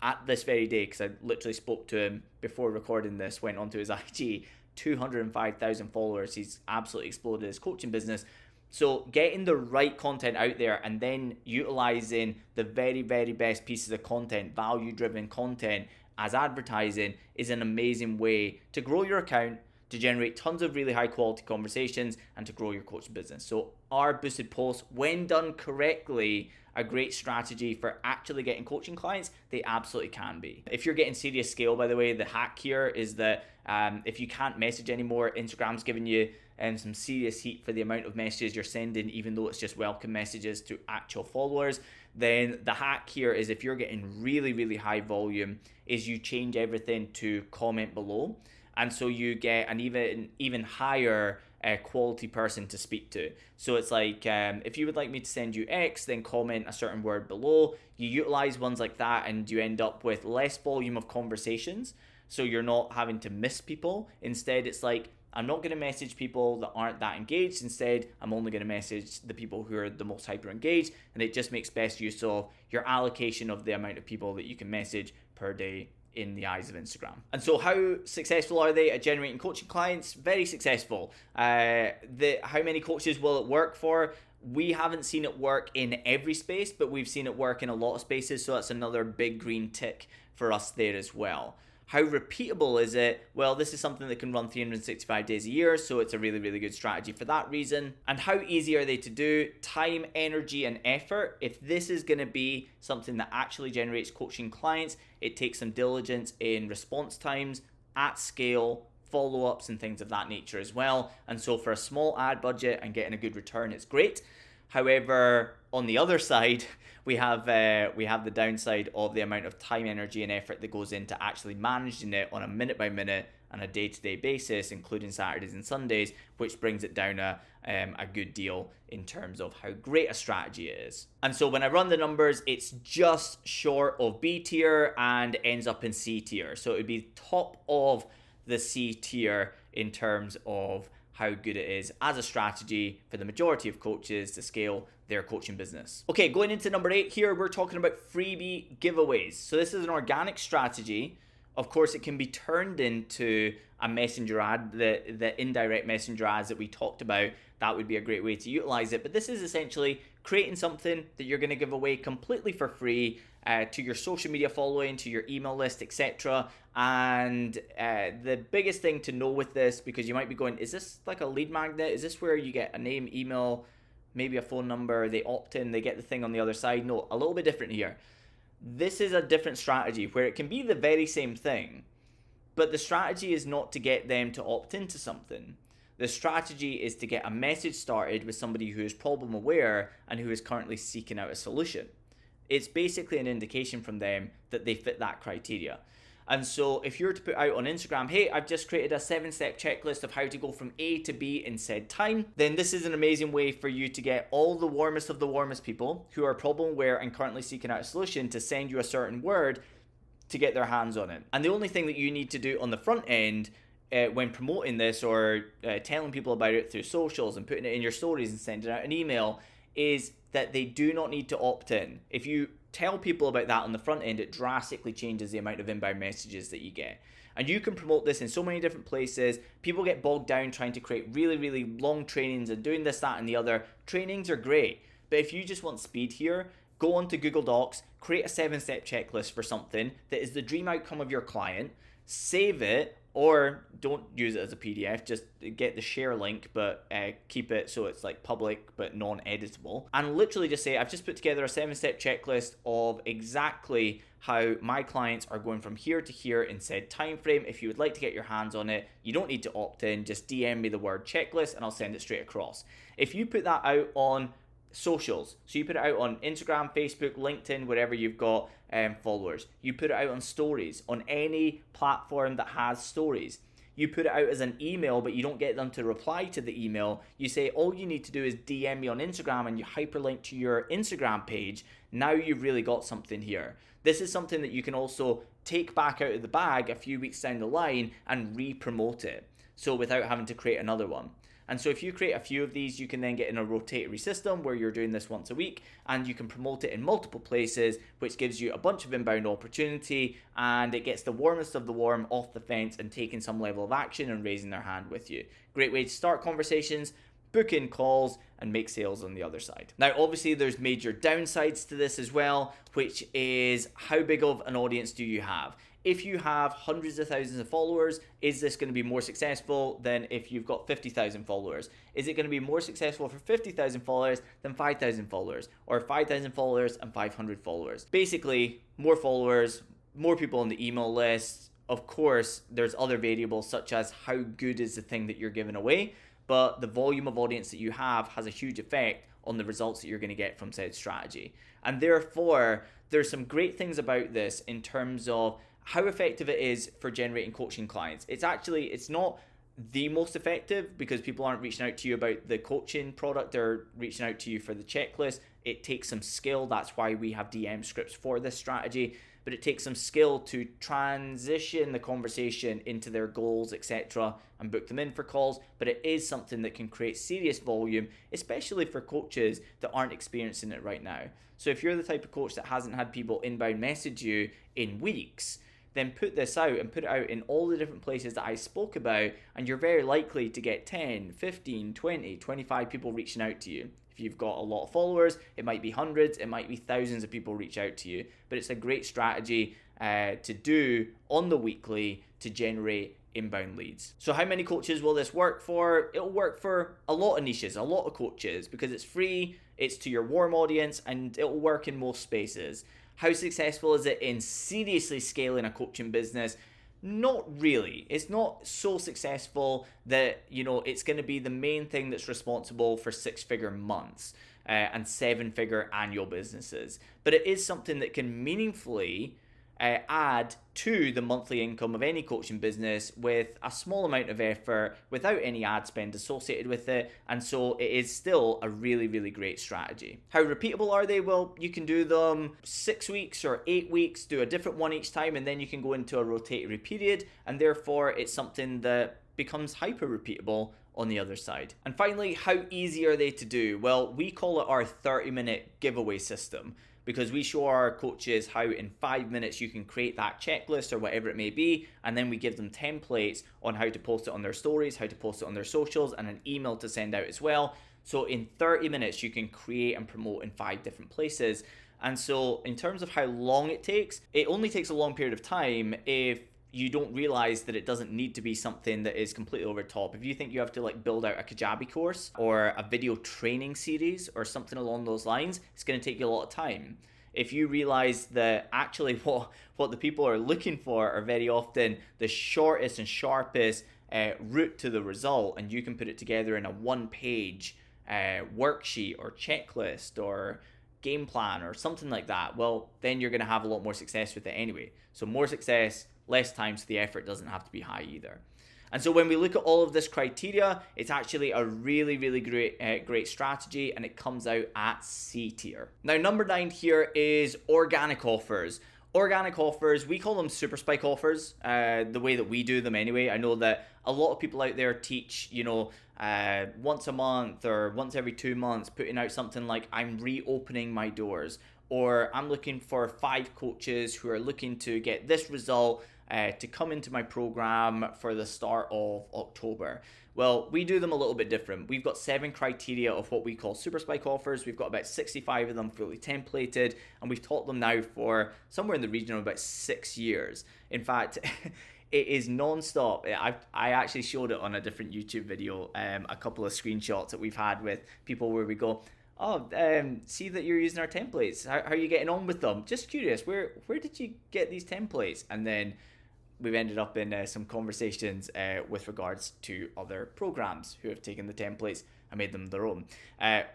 at this very day, because I literally spoke to him before recording this, went onto his IG, 205,000 followers. He's absolutely exploded his coaching business. So getting the right content out there and then utilizing the very, very best pieces of content, value-driven content as advertising, is an amazing way to grow your account, to generate tons of really high quality conversations, and to grow your coaching business. So our boosted posts, when done correctly, a great strategy for actually getting coaching clients. They absolutely can be. If you're getting serious scale, by the way, the hack here is that if you can't message anymore, Instagram's giving you some serious heat for the amount of messages you're sending, even though it's just welcome messages to actual followers. Then the hack here is, if you're getting really, really high volume, is you change everything to comment below. And so you get an even higher quality person to speak to. So it's like, if you would like me to send you X, then comment a certain word below. You utilize ones like that and you end up with less volume of conversations. So you're not having to miss people. Instead, it's like, I'm not going to message people that aren't that engaged. Instead, I'm only going to message the people who are the most hyper engaged. And it just makes best use of your allocation of the amount of people that you can message per day in the eyes of Instagram. And so how successful are they at generating coaching clients? Very successful. How many coaches will it work for? We haven't seen it work in every space, but we've seen it work in a lot of spaces. So that's another big green tick for us there as well. How repeatable is it? Well, this is something that can run 365 days a year, so it's a really, really good strategy for that reason. And how easy are they to do? Time, energy, and effort. If this is going to be something that actually generates coaching clients, it takes some diligence in response times, at scale, follow-ups, and things of that nature as well. And so for a small ad budget and getting a good return, it's great. However, on the other side, we have the downside of the amount of time, energy, and effort that goes into actually managing it on a minute-by-minute on a day-to-day basis, including Saturdays and Sundays, which brings it down a good deal in terms of how great a strategy it is. And so when I run the numbers, it's just short of B tier and ends up in C tier. So it would be top of the C tier in terms of how good it is as a strategy for the majority of coaches to scale their coaching business. Okay, going into number 8 here, we're talking about freebie giveaways. So this is an organic strategy. Of course, it can be turned into a messenger ad, the indirect messenger ads that we talked about. That would be a great way to utilize it. But this is essentially creating something that you're going to give away completely for free to your social media following, to your email list, etc. And the biggest thing to know with this, because you might be going, is this like a lead magnet? Is this where you get a name, email, maybe a phone number, they opt in, they get the thing on the other side? No, a little bit different here. This is a different strategy where it can be the very same thing, but the strategy is not to get them to opt into something. The strategy is to get a message started with somebody who is problem aware and who is currently seeking out a solution. It's basically an indication from them that they fit that criteria. And so if you're to put out on Instagram, hey, I've just created a 7-step checklist of how to go from A to B in said time, then this is an amazing way for you to get all the warmest of the warmest people who are problem aware and currently seeking out a solution to send you a certain word to get their hands on it. And the only thing that you need to do on the front end when promoting this or telling people about it through socials and putting it in your stories and sending out an email is that they do not need to opt in. If you tell people about that on the front end, it drastically changes the amount of inbound messages that you get. And you can promote this in so many different places. People get bogged down trying to create really, really long trainings and doing this, that, and the other. Trainings are great, but if you just want speed here, go onto Google Docs, create a 7-step checklist for something that is the dream outcome of your client, save it, or don't use it as a PDF, just get the share link, but keep it so it's like public but non-editable. And literally just say, I've just put together a 7-step checklist of exactly how my clients are going from here to here in said time frame. If you would like to get your hands on it, you don't need to opt in, just DM me the word checklist and I'll send it straight across. If you put that out on socials, so you put it out on Instagram, Facebook, LinkedIn, wherever you've got followers, you put it out on stories, on any platform that has stories, you put it out as an email, but you don't get them to reply to the email. You say all you need to do is DM me on Instagram and you hyperlink to your Instagram page. Now you've really got something here. This is something that you can also take back out of the bag a few weeks down the line and re-promote it, so without having to create another one. And so if you create a few of these, you can then get in a rotatory system where you're doing this once a week and you can promote it in multiple places, which gives you a bunch of inbound opportunity and it gets the warmest of the warm off the fence and taking some level of action and raising their hand with you. Great way to start conversations, book in calls, and make sales on the other side. Now, obviously, there's major downsides to this as well, which is how big of an audience do you have? If you have hundreds of thousands of followers, is this going to be more successful than if you've got 50,000 followers? Is it going to be more successful for 50,000 followers than 5,000 followers? Or 5,000 followers and 500 followers? Basically, more followers, more people on the email list. Of course, there's other variables such as how good is the thing that you're giving away, but the volume of audience that you have has a huge effect on the results that you're going to get from said strategy. And therefore, there's some great things about this in terms of how effective it is for generating coaching clients. It's not the most effective because people aren't reaching out to you about the coaching product, they're reaching out to you for the checklist. It takes some skill. That's why we have DM scripts for this strategy, but it takes some skill to transition the conversation into their goals, etc., and book them in for calls. But it is something that can create serious volume, especially for coaches that aren't experiencing it right now. So if you're the type of coach that hasn't had people inbound message you in weeks, then put this out and put it out in all the different places that I spoke about, and you're very likely to get 10, 15, 20, 25 people reaching out to you. If you've got a lot of followers, it might be hundreds, it might be thousands of people reach out to you, but it's a great strategy to do on the weekly to generate inbound leads. So how many coaches will this work for? It'll work for a lot of niches, a lot of coaches, because it's free, it's to your warm audience, and it'll work in most spaces. How successful is it in seriously scaling a coaching business? Not really. It's not so successful that, it's going to be the main thing that's responsible for 6-figure months and 7-figure annual businesses. But it is something that can meaningfully add to the monthly income of any coaching business with a small amount of effort without any ad spend associated with it. And so it is still a really, really great strategy. How repeatable are they? Well, you can do them 6 weeks or 8 weeks, do a different one each time, and then you can go into a rotatory period, and therefore it's something that becomes hyper repeatable on the other side. And finally, how easy are they to do? Well, we call it our 30-minute giveaway system, because we show our coaches how in 5 minutes you can create that checklist or whatever it may be, and then we give them templates on how to post it on their stories, how to post it on their socials, and an email to send out as well. So in 30 minutes you can create and promote in 5 different places. And so in terms of how long it only takes a long period of time if you don't realize that it doesn't need to be something that is completely over top. If you think you have to like build out a Kajabi course or a video training series or something along those lines, it's going to take you a lot of time. If you realize that actually what the people are looking for are very often the shortest and sharpest route to the result, and you can put it together in a 1-page worksheet or checklist or game plan or something like that, well, then you're going to have a lot more success with it anyway. So more success, less time, so the effort doesn't have to be high either. And so when we look at all of this criteria, it's actually a really, really great strategy, and it comes out at C tier. Now, number 9 here is organic offers. Organic offers, we call them super spike offers, the way that we do them anyway. I know that a lot of people out there teach, once a month or once every 2 months, putting out something like, I'm reopening my doors, or I'm looking for 5 coaches who are looking to get this result to come into my program for the start of October. Well, we do them a little bit different. We've got 7 criteria of what we call super spike offers. We've got about 65 of them fully templated, and we've taught them now for somewhere in the region of about 6 years. In fact, it is non-stop. I actually showed it on a different YouTube video, a couple of screenshots that we've had with people where we go, see that you're using our templates. How are you getting on with them? Just curious, where did you get these templates? And then we've ended up in some conversations with regards to other programs who have taken the templates and made them their own.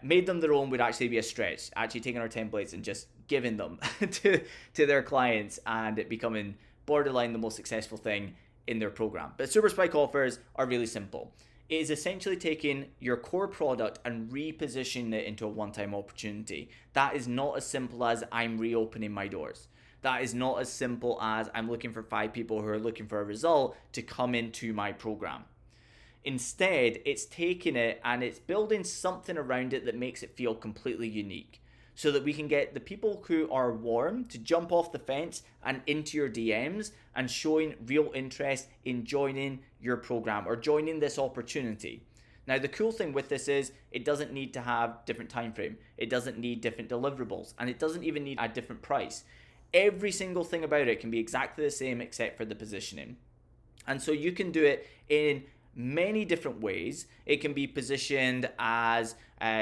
Made them their own would actually be a stretch. Actually taking our templates and just giving them to their clients and it becoming borderline the most successful thing in their program. But super spike offers are really simple. It is essentially taking your core product and repositioning it into a one-time opportunity. That is not as simple as I'm reopening my doors. That is not as simple as I'm looking for 5 people who are looking for a result to come into my program. Instead, it's taking it and it's building something around it that makes it feel completely unique, so that we can get the people who are warm to jump off the fence and into your DMs and showing real interest in joining your program or joining this opportunity. Now, the cool thing with this is it doesn't need to have different time frame. It doesn't need different deliverables, and it doesn't even need a different price. Every single thing about it can be exactly the same except for the positioning. And so you can do it in many different ways. It can be positioned as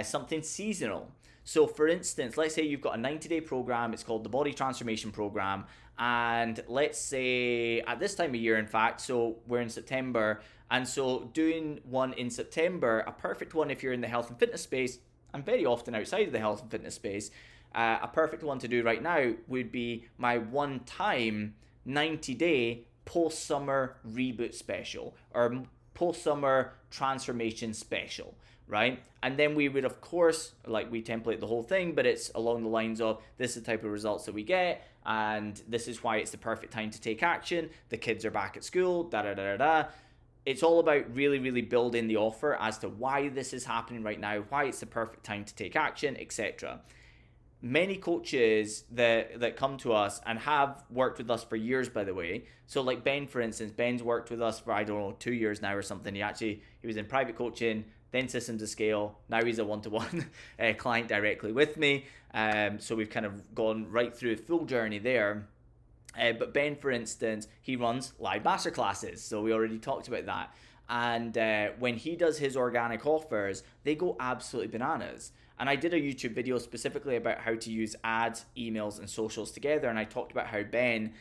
something seasonal. So for instance, let's say you've got a 90-day program. It's called the Body Transformation Program. And let's say at this time of year, in fact, so we're in September. And so doing one in September, a perfect one if you're in the health and fitness space, and very often outside of the health and fitness space, a perfect one to do right now would be my one-time 90-day post-summer reboot special or post-summer transformation special, right? And then we would, of course, we template the whole thing, but it's along the lines of this is the type of results that we get, and this is why it's the perfect time to take action. The kids are back at school, da-da-da-da-da. It's all about really, really building the offer as to why this is happening right now, why it's the perfect time to take action, etc. Many coaches that come to us and have worked with us for years, by the way. So like Ben, for instance, Ben's worked with us for, 2 years now or something. He was in private coaching, then systems to scale. Now he's a one-to-one client directly with me. So we've kind of gone right through the full journey there. But Ben, for instance, he runs live masterclasses. So we already talked about that. And when he does his organic offers, they go absolutely bananas. And I did a YouTube video specifically about how to use ads, emails, and socials together. And I talked about how Ben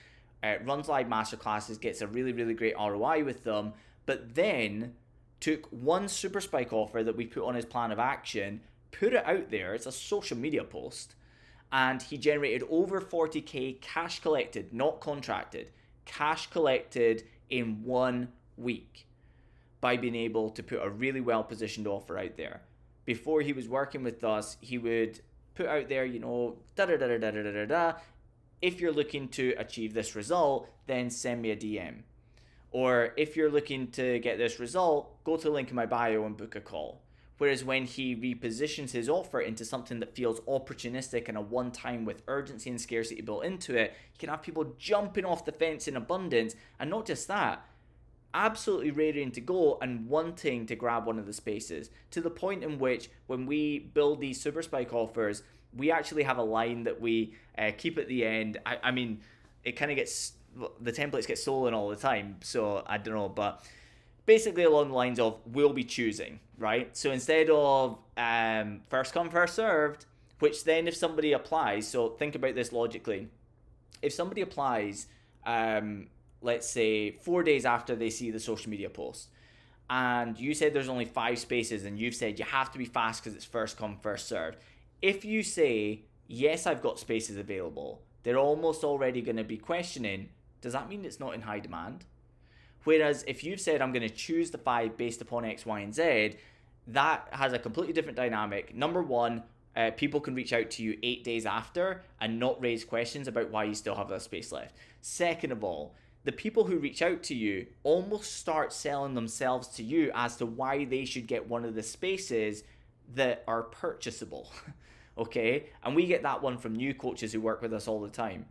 runs live masterclasses, gets a really, really great ROI with them, but then took one super spike offer that we put on his plan of action, put it out there. It's a social media post. and he generated over 40K cash collected, not contracted, cash collected in 1 week by being able to put a really well positioned offer out there. Before he was working with us, he would put out there, da da da da da da da da. If you're looking to achieve this result, then send me a DM. Or if you're looking to get this result, go to the link in my bio and book a call. Whereas when he repositions his offer into something that feels opportunistic and a one-time with urgency and scarcity built into it, you can have people jumping off the fence in abundance. And not just that, absolutely raring to go and wanting to grab one of the spaces, to the point in which when we build these super spike offers, we actually have a line that we keep at the end. I mean, it kind of gets, the templates get stolen all the time, so I don't know, but basically along the lines of we'll be choosing, right? So instead of first come, first served, which then if somebody applies, so think about this logically. If somebody applies, let's say 4 days after they see the social media post, and you said there's only 5 spaces and you've said you have to be fast because it's first come, first served. If you say, yes, I've got spaces available, they're almost already going to be questioning, does that mean it's not in high demand? Whereas if you've said, I'm going to choose the 5 based upon X, Y, and Z, that has a completely different dynamic. Number one, people can reach out to you 8 days after and not raise questions about why you still have that space left. Second of all, the people who reach out to you almost start selling themselves to you as to why they should get one of the spaces that are purchasable. Okay? And we get that one from new coaches who work with us all the time.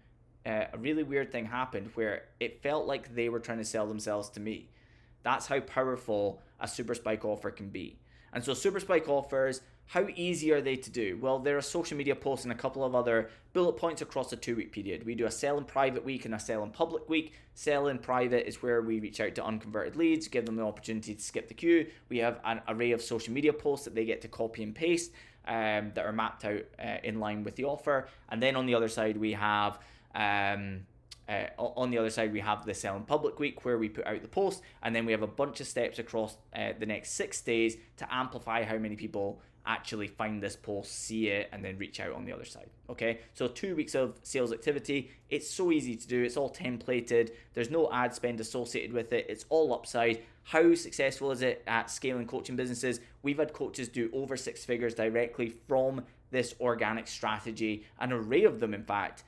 A really weird thing happened where it felt like they were trying to sell themselves to me. That's how powerful a super spike offer can be. And so super spike offers, how easy are they to do? Well, there are social media posts and a couple of other bullet points across a 2-week period. We do a sell in private week and a sell in public week. Sell in private is where we reach out to unconverted leads, give them the opportunity to skip the queue. We have an array of social media posts that they get to copy and paste that are mapped out in line with the offer. And then on the other side, we have the sell in public week where we put out the post, and then we have a bunch of steps across the next 6 days to amplify how many people actually find this post, see it, and then reach out on the other side. Okay, so 2 weeks of sales activity. It's so easy to do. It's all templated. There's no ad spend associated with it. It's all upside. How successful is it at scaling coaching businesses? We've had coaches do over 6 figures directly from this organic strategy, an array of them, in fact,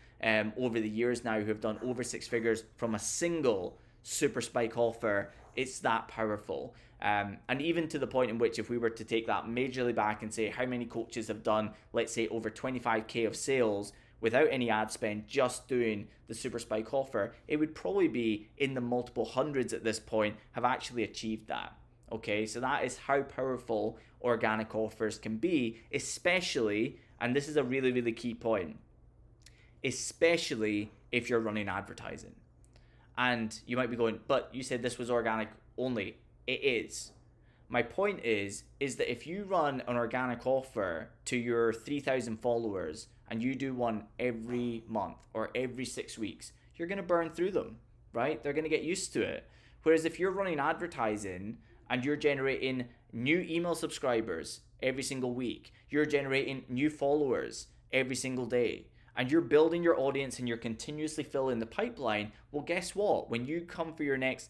over the years now, who have done over 6 figures from a single super spike offer. It's that powerful. And even to the point in which if we were to take that majorly back and say how many coaches have done, let's say, over 25K of sales without any ad spend, just doing the super spike offer, it would probably be in the multiple hundreds at this point have actually achieved that. Okay, so that is how powerful organic offers can be, especially, and this is a really, really key point, especially if you're running advertising. And you might be going, but you said this was organic only. It is. My point is that if you run an organic offer to your 3,000 followers and you do one every month or every 6 weeks, you're going to burn through them, right? They're going to get used to it. Whereas if you're running advertising and you're generating new email subscribers every single week, you're generating new followers every single day, and you're building your audience and you're continuously filling the pipeline, well, guess what? When you come for your next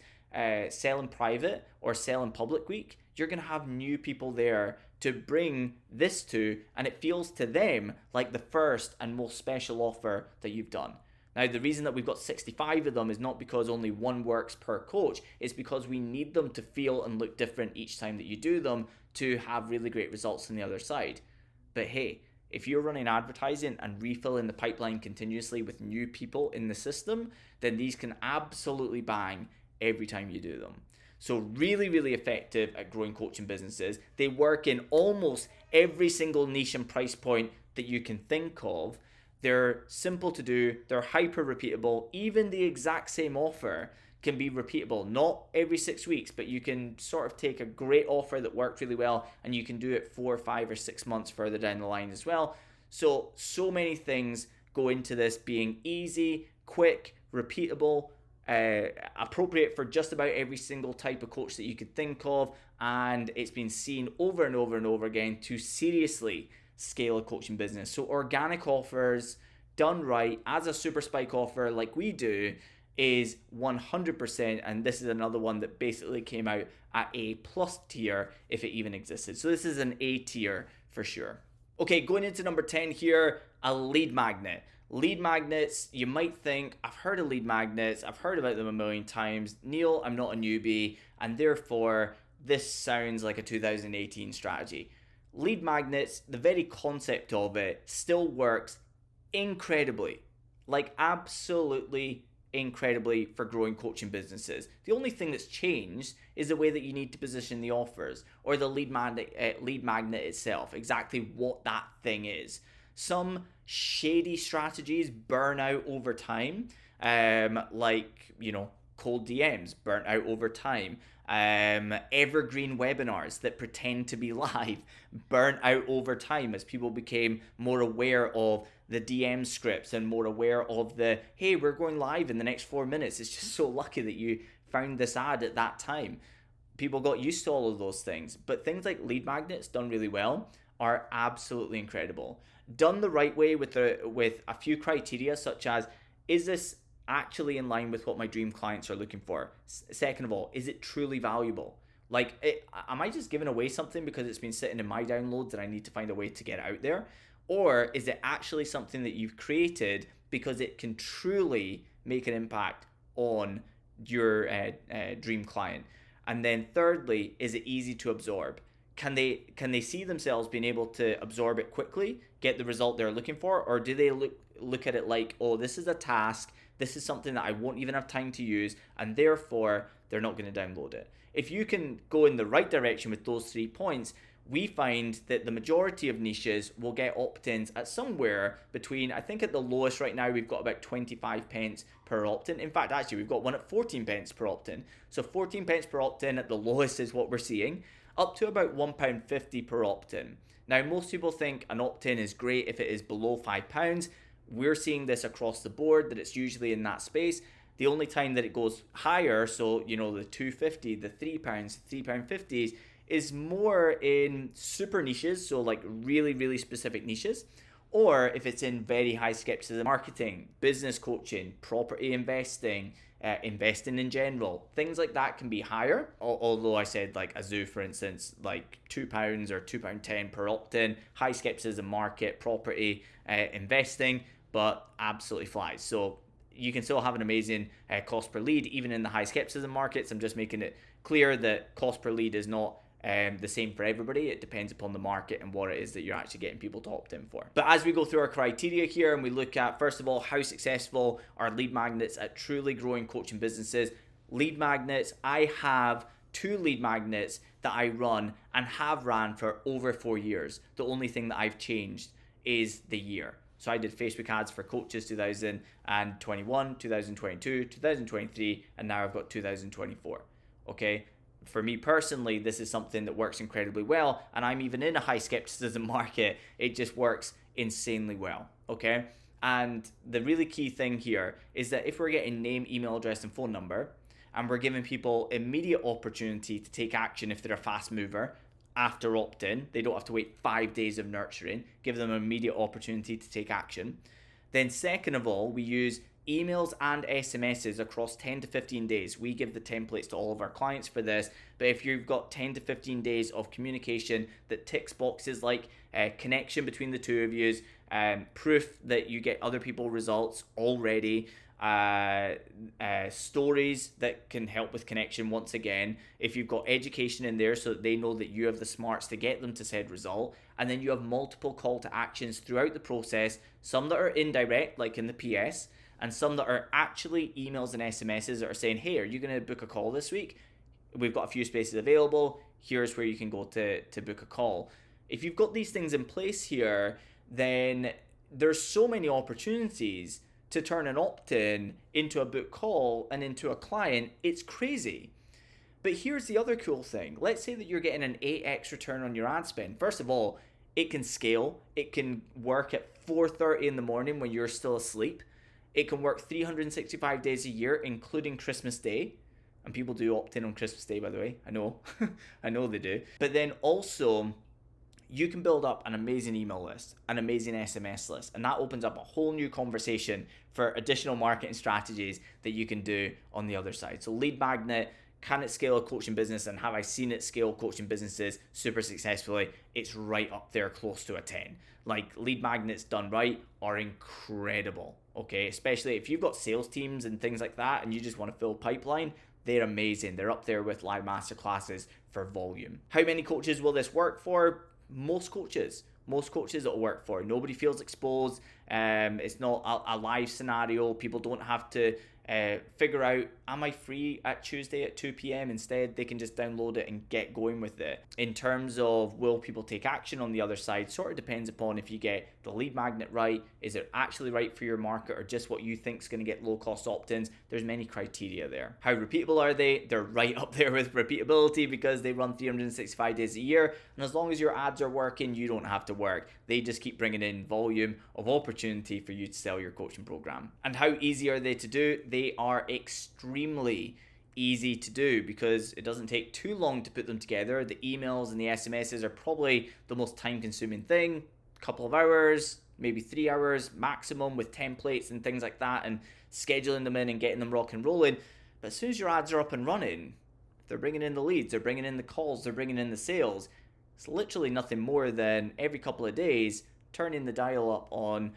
sell in private or sell in public week, you're going to have new people there to bring this to, and it feels to them like the first and most special offer that you've done. Now, the reason that we've got 65 of them is not because only one works per coach. It's because we need them to feel and look different each time that you do them to have really great results on the other side. But hey, if you're running advertising and refilling the pipeline continuously with new people in the system, then these can absolutely bang every time you do them. So really, really effective at growing coaching businesses. They work in almost every single niche and price point that you can think of. They're simple to do. They're hyper repeatable. Even the exact same offer can be repeatable, not every 6 weeks, but you can sort of take a great offer that worked really well and you can do it 4, 5, or 6 months further down the line as well. So many things go into this being easy, quick, repeatable, appropriate for just about every single type of coach that you could think of, and it's been seen over and over and over again to seriously scale a coaching business. So organic offers done right as a super spike offer like we do is 100%, and this is another one that basically came out at A plus tier if it even existed. So this is an A tier for sure. Okay, going into number 10 here, a lead magnet. Lead magnets, you might think, I've heard of lead magnets, I've heard about them a million times. Neil, I'm not a newbie, and therefore this sounds like a 2018 strategy. Lead magnets, the very concept of it still works incredibly, like absolutely incredibly for growing coaching businesses. The only thing that's changed is the way that you need to position the offers or the lead magnet itself, exactly what that thing is. Some shady strategies burn out over time, like, cold DMs burnt out over time. Evergreen webinars that pretend to be live burnt out over time as people became more aware of the DM scripts and more aware of the, hey, we're going live in the next 4 minutes. It's just so lucky that you found this ad at that time. People got used to all of those things. But things like lead magnets done really well are absolutely incredible. Done the right way with a few criteria, such as, is this actually in line with what my dream clients are looking for? Second of all, is it truly valuable? Am I just giving away something because it's been sitting in my downloads and I need to find a way to get it out there? Or is it actually something that you've created because it can truly make an impact on your dream client? And then thirdly, is it easy to absorb? Can they see themselves being able to absorb it quickly, get the result they're looking for? Or do they look at it like, oh, this is a task, this is something that I won't even have time to use, and therefore they're not going to download it? If you can go in the right direction with those 3 points, we find that the majority of niches will get opt-ins at somewhere between, I think at the lowest right now, we've got about 25 pence per opt-in. In fact, actually, we've got one at 14 pence per opt-in. So 14 pence per opt-in at the lowest is what we're seeing, up to about £1.50 per opt-in. Now, most people think an opt-in is great if it is below £5. We're seeing this across the board, that it's usually in that space. The only time that it goes higher, so, the £2.50, the £3, £3.50s, is more in super niches, so like really, really specific niches, or if it's in very high skepticism marketing, business coaching, property investing, investing in general, things like that can be higher. Although I said like a zoo, for instance, like £2 or £2.10 per opt-in, high skepticism market, property, investing, but absolutely flies. So you can still have an amazing cost per lead, even in the high skepticism markets. I'm just making it clear that cost per lead is not the same for everybody. It depends upon the market and what it is that you're actually getting people to opt in for. But as we go through our criteria here and we look at, first of all, how successful are lead magnets at truly growing coaching businesses. Lead magnets, I have 2 lead magnets that I run and have ran for over 4 years. The only thing that I've changed is the year. So I did Facebook ads for coaches 2021, 2022, 2023, and now I've got 2024. Okay. For me personally, this is something that works incredibly well, and I'm even in a high skepticism market. It just works insanely well, okay? And the really key thing here is that if we're getting name, email address, and phone number, and we're giving people immediate opportunity to take action if they're a fast mover after opt-in, they don't have to wait 5 days of nurturing, give them an immediate opportunity to take action. Then second of all, we use emails and SMSs across 10 to 15 days. We give the templates to all of our clients for this, but if you've got 10 to 15 days of communication that ticks boxes like connection between the two of you, proof that you get other people results already, stories that can help with connection once again, if you've got education in there so that they know that you have the smarts to get them to said result, and then you have multiple call to actions throughout the process, some that are indirect like in the PS, and some that are actually emails and SMSs that are saying, hey, are you going to book a call this week? We've got a few spaces available. Here's where you can go to book a call. If you've got these things in place here, then there's so many opportunities to turn an opt-in into a book call and into a client. It's crazy. But here's the other cool thing. Let's say that you're getting an 8x return on your ad spend. First of all, it can scale. It can work at 4:30 in the morning when you're still asleep. It can work 365 days a year, including Christmas Day. And people do opt in on Christmas Day, by the way. I know. I know they do. But then also, you can build up an amazing email list, an amazing SMS list, and that opens up a whole new conversation for additional marketing strategies that you can do on the other side. So lead magnet, can it scale a coaching business, and have I seen it scale coaching businesses super successfully? It's right up there, close to a 10. Like, lead magnets done right are incredible, okay? Especially if you've got sales teams and things like that and you just want to fill pipeline, they're amazing. They're up there with live masterclasses for volume. How many coaches will this work for? Most coaches it'll work for. Nobody feels exposed. It's not a live scenario. People don't have to figure out, am I free at Tuesday at 2 p.m? Instead, they can just download it and get going with it. In terms of will people take action on the other side, sort of depends upon if you get the lead magnet right, is it actually right for your market, or just what you think is going to get low cost opt-ins. There's many criteria there. How repeatable are they? They're right up there with repeatability because they run 365 days a year, and as long as your ads are working, you don't have to work. They just keep bringing in volume of opportunity for you to sell your coaching program. And how easy are they to do? They are extremely easy to do because it doesn't take too long to put them together. The emails and the SMSs are probably the most time consuming thing. A couple of hours, maybe 3 hours maximum, with templates and things like that, and scheduling them in and getting them rock and rolling. But as soon as your ads are up and running, they're bringing in the leads, they're bringing in the calls, they're bringing in the sales. It's literally nothing more than every couple of days turning the dial up on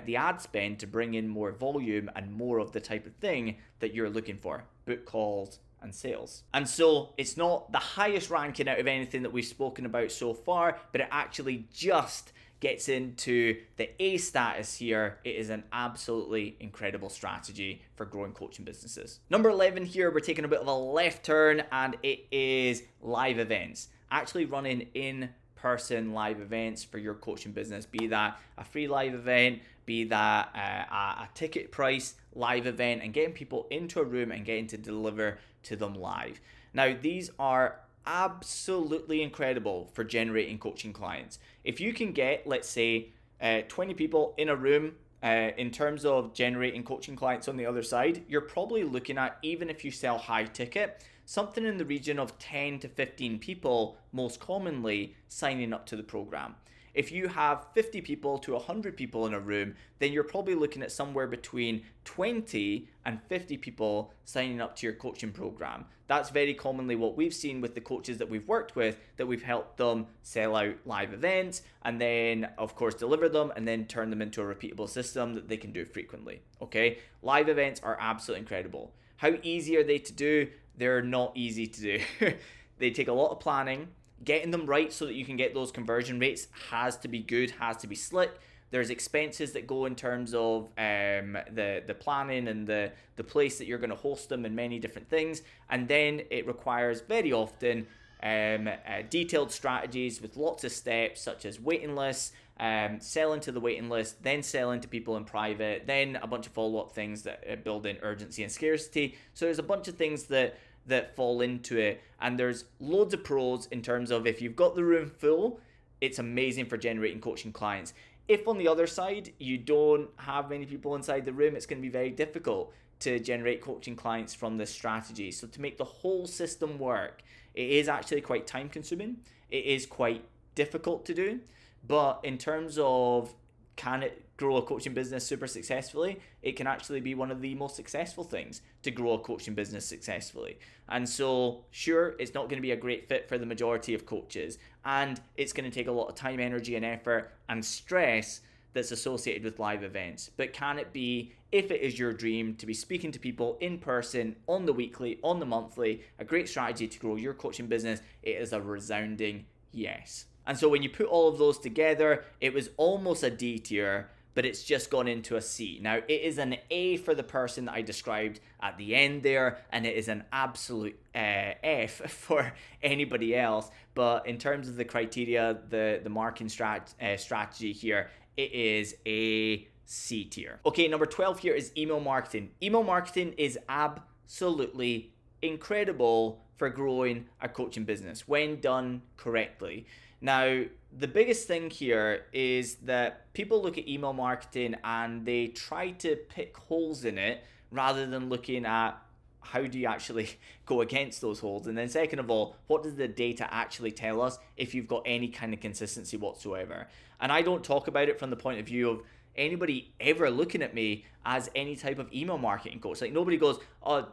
the ad spend to bring in more volume and more of the type of thing that you're looking for: book calls and sales. And so it's not the highest ranking out of anything that we've spoken about so far, but it actually just gets into the A status here. It is an absolutely incredible strategy for growing coaching businesses. Number 11 here, we're taking a bit of a left turn, and it is live events. Actually running in-person live events for your coaching business, be that a free live event, be that a ticket price live event, and getting people into a room and getting to deliver to them live. Now, these are absolutely incredible for generating coaching clients. If you can get, let's say, 20 people in a room, in terms of generating coaching clients on the other side, you're probably looking at, even if you sell high ticket, something in the region of 10 to 15 people most commonly signing up to the program. If you have 50 people to 100 people in a room, then you're probably looking at somewhere between 20 and 50 people signing up to your coaching program. That's very commonly what we've seen with the coaches that we've worked with, that we've helped them sell out live events and then, of course, deliver them and then turn them into a repeatable system that they can do frequently. Okay, live events are absolutely incredible. How easy are they to do? They're not easy to do. They take a lot of planning. Getting them right so that you can get those conversion rates has to be good, has to be slick. There's expenses that go in terms of the planning and the place that you're going to host them and many different things. And then it requires very often detailed strategies with lots of steps, such as waiting lists, selling to the waiting list, then selling to people in private, then a bunch of follow-up things that build in urgency and scarcity. So there's a bunch of things that fall into it, and there's loads of pros in terms of, if you've got the room full, it's amazing for generating coaching clients. If on the other side you don't have many people inside the room, it's going to be very difficult to generate coaching clients from this strategy. So to make the whole system work, it is actually quite time consuming. It is quite difficult to do, but in terms of, can it grow a coaching business super successfully? It can actually be one of the most successful things to grow a coaching business successfully. And so, sure, it's not going to be a great fit for the majority of coaches, and it's going to take a lot of time, energy, and effort and stress that's associated with live events. But can it be, if it is your dream to be speaking to people in person on the weekly, on the monthly, a great strategy to grow your coaching business? It is a resounding yes. And so when you put all of those together, it was almost a D tier, but it's just gone into a C. Now, it is an A for the person that I described at the end there, and it is an absolute F for anybody else. But in terms of the criteria, the marketing strategy here, it is a C tier. Okay, number 12 here is email marketing. Email marketing is absolutely incredible for growing a coaching business when done correctly. Now, the biggest thing here is that people look at email marketing and they try to pick holes in it rather than looking at how do you actually go against those holds? And then second of all, what does the data actually tell us if you've got any kind of consistency whatsoever? And I don't talk about it from the point of view of anybody ever looking at me as any type of email marketing coach. Like nobody goes, oh,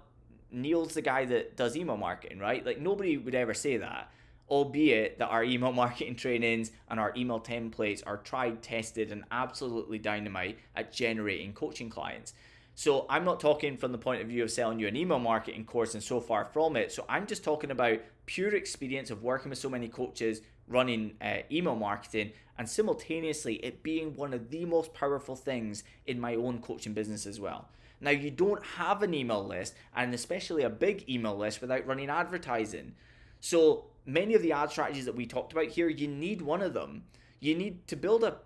Neil's the guy that does email marketing, right? Like nobody would ever say that, albeit that our email marketing trainings and our email templates are tried, tested, and absolutely dynamite at generating coaching clients. So I'm not talking from the point of view of selling you an email marketing course and so far from it. So I'm just talking about pure experience of working with so many coaches running email marketing, and simultaneously it being one of the most powerful things in my own coaching business as well. Now, you don't have an email list, and especially a big email list, without running advertising. So many of the ad strategies that we talked about here, you need one of them. You need to build a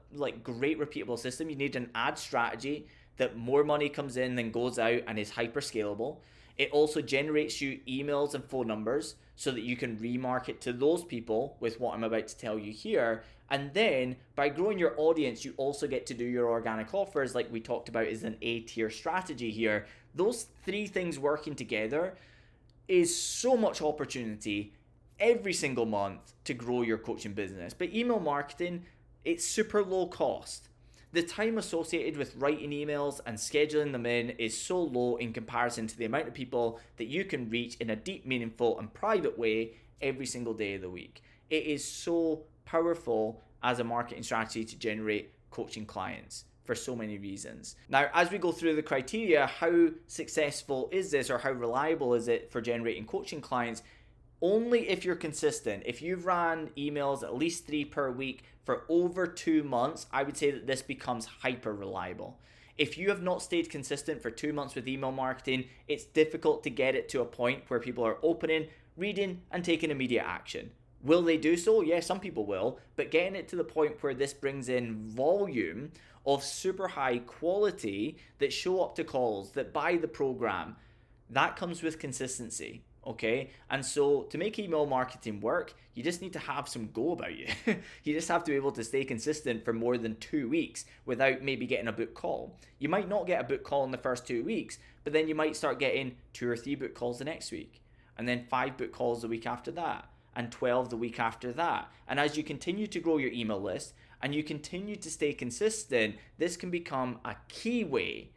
great repeatable system. You need an ad strategy that more money comes in than goes out and is hyper scalable. It also generates you emails and phone numbers so that you can remarket to those people with what I'm about to tell you here. And then by growing your audience, you also get to do your organic offers, like we talked about is an A-tier strategy here. Those three things working together is so much opportunity every single month to grow your coaching business. But email marketing, it's super low cost. The time associated with writing emails and scheduling them in is so low in comparison to the amount of people that you can reach in a deep, meaningful, and private way every single day of the week. It is so powerful as a marketing strategy to generate coaching clients for so many reasons. Now, as we go through the criteria, how successful is this, or how reliable is it for generating coaching clients? Only if you're consistent. If you've ran emails at least 3 per week for over 2 months, I would say that this becomes hyper reliable. If you have not stayed consistent for 2 months with email marketing, it's difficult to get it to a point where people are opening, reading, and taking immediate action. Will they do so? Yeah, some people will, but getting it to the point where this brings in volume of super high quality that show up to calls, that buy the program, that comes with consistency. Okay, and so to make email marketing work, you just need to have some go about you. You just have to be able to stay consistent for more than 2 weeks without maybe getting a book call. You might not get a book call in the first 2 weeks, but then you might start getting 2 or 3 book calls the next week, and then 5 book calls the week after that, and 12 the week after that. And as you continue to grow your email list and you continue to stay consistent, this can become a key way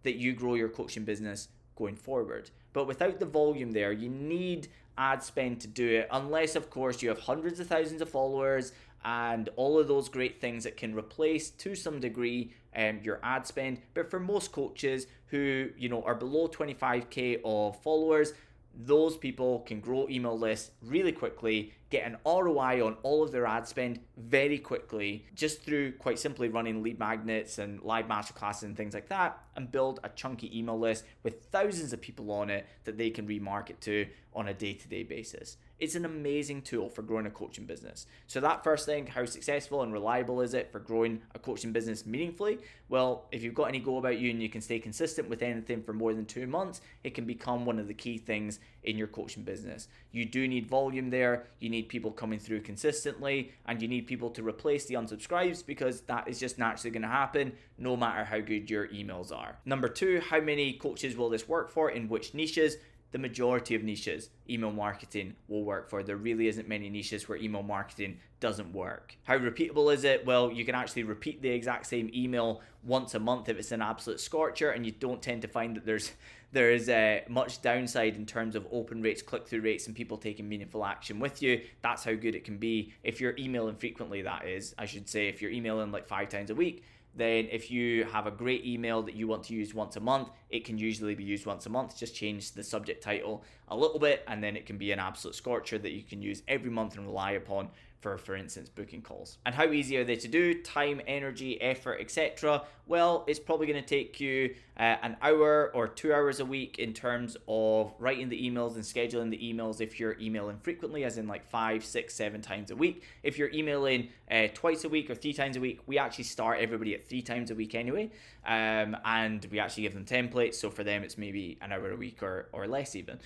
that you grow your coaching business going forward. But without the volume there, you need ad spend to do it, unless of course you have hundreds of thousands of followers and all of those great things that can replace to some degree your ad spend. But for most coaches who are below 25k of followers, those people can grow email lists really quickly, get an ROI on all of their ad spend very quickly, just through quite simply running lead magnets and live masterclasses and things like that, and build a chunky email list with thousands of people on it that they can remarket to on a day-to-day basis. It's an amazing tool for growing a coaching business. So that first thing, how successful and reliable is it for growing a coaching business meaningfully? Well, if you've got any go about you and you can stay consistent with anything for more than 2 months, it can become one of the key things in your coaching business. You do need volume there, you need people coming through consistently, and you need people to replace the unsubscribes, because that is just naturally going to happen no matter how good your emails are. Number 2, how many coaches will this work for, in which niches? The majority of niches email marketing will work for. There really isn't many niches where email marketing doesn't work. How repeatable is it? Well, you can actually repeat the exact same email once a month if it's an absolute scorcher, and you don't tend to find that there is much downside in terms of open rates, click-through rates, and people taking meaningful action with you. That's how good it can be if you're emailing frequently, that is. I should say, if you're emailing like 5 times a week, then if you have a great email that you want to use once a month, it can usually be used once a month. Just change the subject title a little bit, and then it can be an absolute scorcher that you can use every month and rely upon for instance, booking calls. And how easy are they to do? Time, energy, effort, etc. Well, it's probably going to take you an hour or 2 hours a week in terms of writing the emails and scheduling the emails if you're emailing frequently, as in like 5, 6, 7 times a week. If you're emailing twice a week or 3 times a week, we actually start everybody at 3 times a week anyway, and we actually give them templates, so for them it's maybe an hour a week or less even.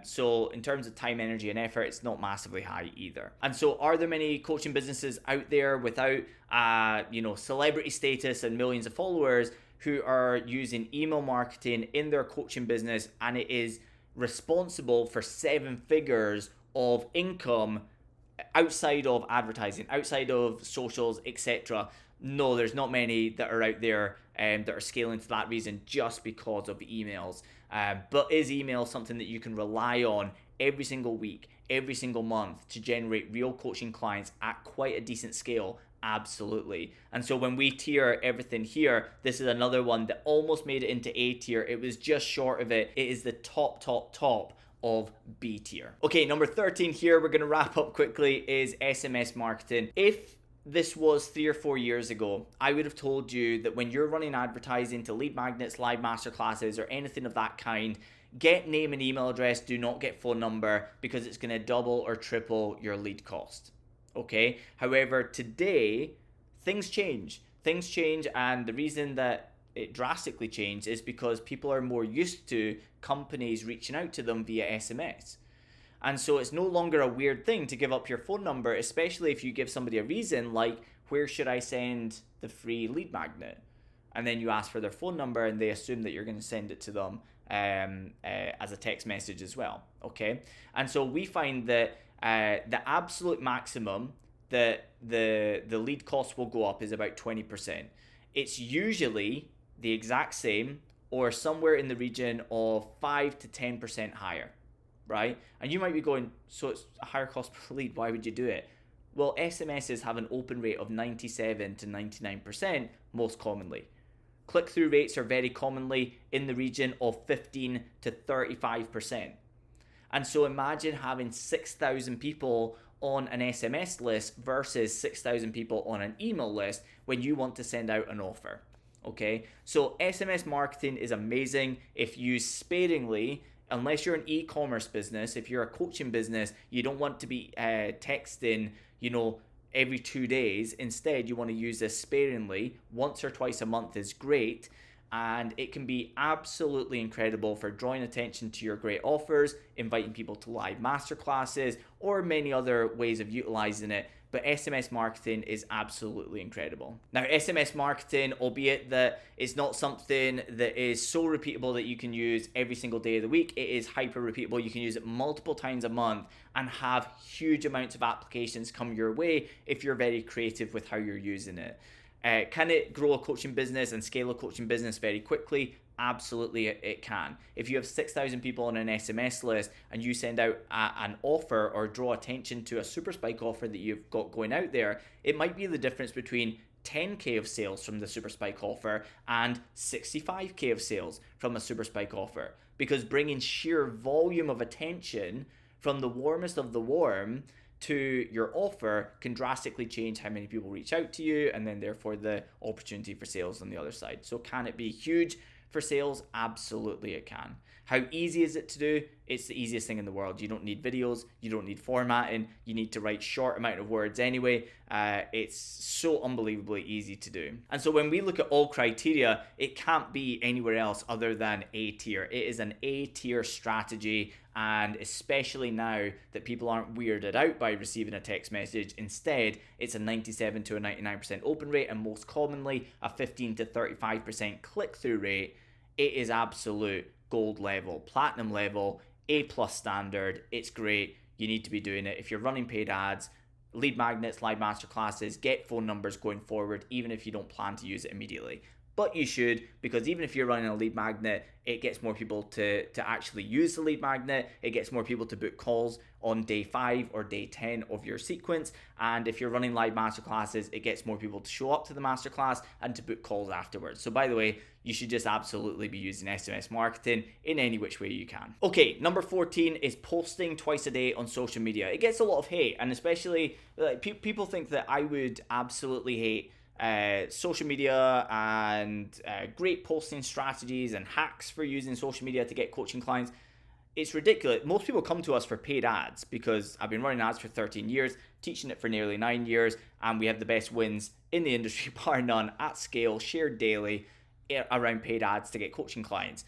So in terms of time, energy, and effort, it's not massively high either. And so are there many coaching businesses out there without celebrity status and millions of followers who are using email marketing in their coaching business, and it is responsible for 7 figures of income outside of advertising, outside of socials, etc. No, there's not many that are out there that are scaling to that reason just because of emails. But is email something that you can rely on every single week, every single month to generate real coaching clients at quite a decent scale? Absolutely. And so when we tier everything here, this is another one that almost made it into A tier. It was just short of it. It is the top of B tier. Okay, number 13 here, we're going to wrap up quickly, is SMS marketing. If this was 3 or 4 years ago, I would have told you that when you're running advertising to lead magnets, live masterclasses, or anything of that kind, get name and email address, do not get phone number, because it's going to double or triple your lead cost. Okay. However, today things change, and the reason that it drastically changed is because people are more used to companies reaching out to them via SMS. And so it's no longer a weird thing to give up your phone number, especially if you give somebody a reason like, where should I send the free lead magnet? And then you ask for their phone number and they assume that you're going to send it to them as a text message as well. Okay. And so we find that the absolute maximum that the lead cost will go up is about 20%. It's usually the exact same or somewhere in the region of 5 to 10% higher, right? And you might be going, so it's a higher cost per lead, why would you do it? Well, SMSs have an open rate of 97 to 99% most commonly. Click-through rates are very commonly in the region of 15 to 35%. And so imagine having 6,000 people on an SMS list versus 6,000 people on an email list when you want to send out an offer. Okay, so SMS marketing is amazing if used sparingly. Unless you're an e-commerce business, if you're a coaching business, you don't want to be texting, every 2 days. Instead, you want to use this sparingly. Once or twice a month is great. And it can be absolutely incredible for drawing attention to your great offers, inviting people to live masterclasses, or many other ways of utilizing it. But SMS marketing is absolutely incredible. Now, SMS marketing, albeit that it's not something that is so repeatable that you can use every single day of the week, it is hyper repeatable. You can use it multiple times a month and have huge amounts of applications come your way if you're very creative with how you're using it. Can it grow a coaching business and scale a coaching business very quickly? Absolutely, it can. If you have 6,000 people on an SMS list and you send out an offer or draw attention to a super spike offer that you've got going out there, it might be the difference between 10K of sales from the super spike offer and 65K of sales from a super spike offer, because bringing sheer volume of attention from the warmest of the warm to your offer can drastically change how many people reach out to you, and then therefore the opportunity for sales on the other side. So can it be huge for sales? Absolutely it can. How easy is it to do? It's the easiest thing in the world. You don't need videos, you don't need formatting, you need to write short amount of words anyway. It's so unbelievably easy to do. And so when we look at all criteria, it can't be anywhere else other than A tier. It is an A tier strategy, and especially now that people aren't weirded out by receiving a text message, instead it's a 97 to a 99% open rate, and most commonly a 15 to 35% click-through rate. It is absolute gold level, platinum level, A+ standard. It's great. You need to be doing it. If you're running paid ads, lead magnets, live masterclasses, get phone numbers going forward, even if you don't plan to use it immediately. But you should, because even if you're running a lead magnet, it gets more people to actually use the lead magnet. It gets more people to book calls on day 5 or day 10 of your sequence. And if you're running live masterclasses, it gets more people to show up to the masterclass and to book calls afterwards. So by the way, you should just absolutely be using SMS marketing in any which way you can. Okay, number 14 is posting twice a day on social media. It gets a lot of hate, and especially people think that I would absolutely hate social media and great posting strategies and hacks for using social media to get coaching clients. It's ridiculous. Most people come to us for paid ads because I've been running ads for 13 years, teaching it for nearly 9 years, and we have the best wins in the industry, bar none, at scale, shared daily around paid ads to get coaching clients.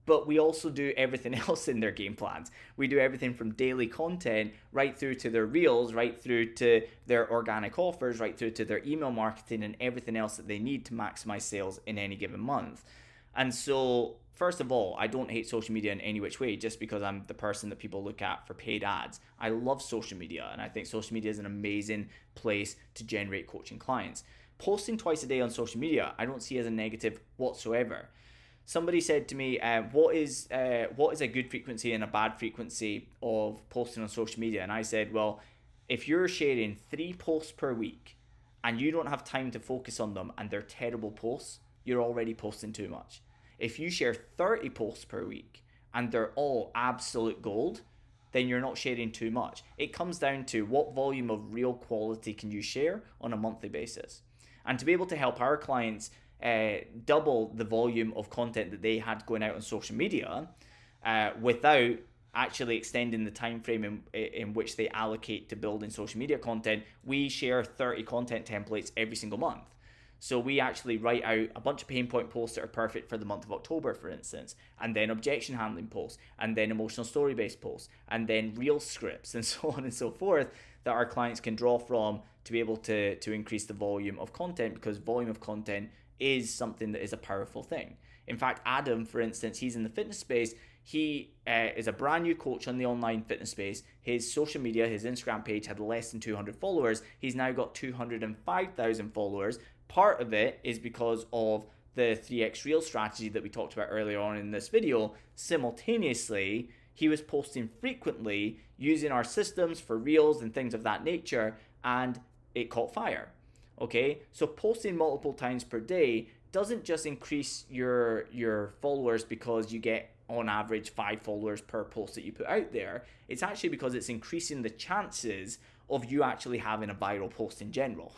But we also do everything else in their game plans. We do everything from daily content right through to their reels, right through to their organic offers, right through to their email marketing and everything else that they need to maximize sales in any given month. And so, first of all, I don't hate social media in any which way just because I'm the person that people look at for paid ads. I love social media, and I think social media is an amazing place to generate coaching clients. Posting twice a day on social media, I don't see as a negative whatsoever. Somebody said to me, what is a good frequency and a bad frequency of posting on social media? And I said, well, if you're sharing 3 posts per week and you don't have time to focus on them and they're terrible posts, you're already posting too much. If you share 30 posts per week and they're all absolute gold, then you're not sharing too much. It comes down to what volume of real quality can you share on a monthly basis. And to be able to help our clients double the volume of content that they had going out on social media without actually extending the time frame in which they allocate to building social media content, we share 30 content templates every single month. So we actually write out a bunch of pain point posts that are perfect for the month of October, for instance, and then objection handling posts, and then emotional story based posts, and then reel scripts, and so on and so forth, that our clients can draw from to be able to increase the volume of content, because volume of content is something that is a powerful thing. In fact, Adam, for instance, he's in the fitness space. He is a brand new coach on the online fitness space. His social media, his Instagram page had less than 200 followers. He's now got 205,000 followers. Part of it is because of the 3x reel strategy that we talked about earlier on in this video. Simultaneously, he was posting frequently using our systems for reels and things of that nature, and it caught fire. Okay, so posting multiple times per day doesn't just increase your followers because you get on average 5 followers per post that you put out there. It's actually because it's increasing the chances of you actually having a viral post in general.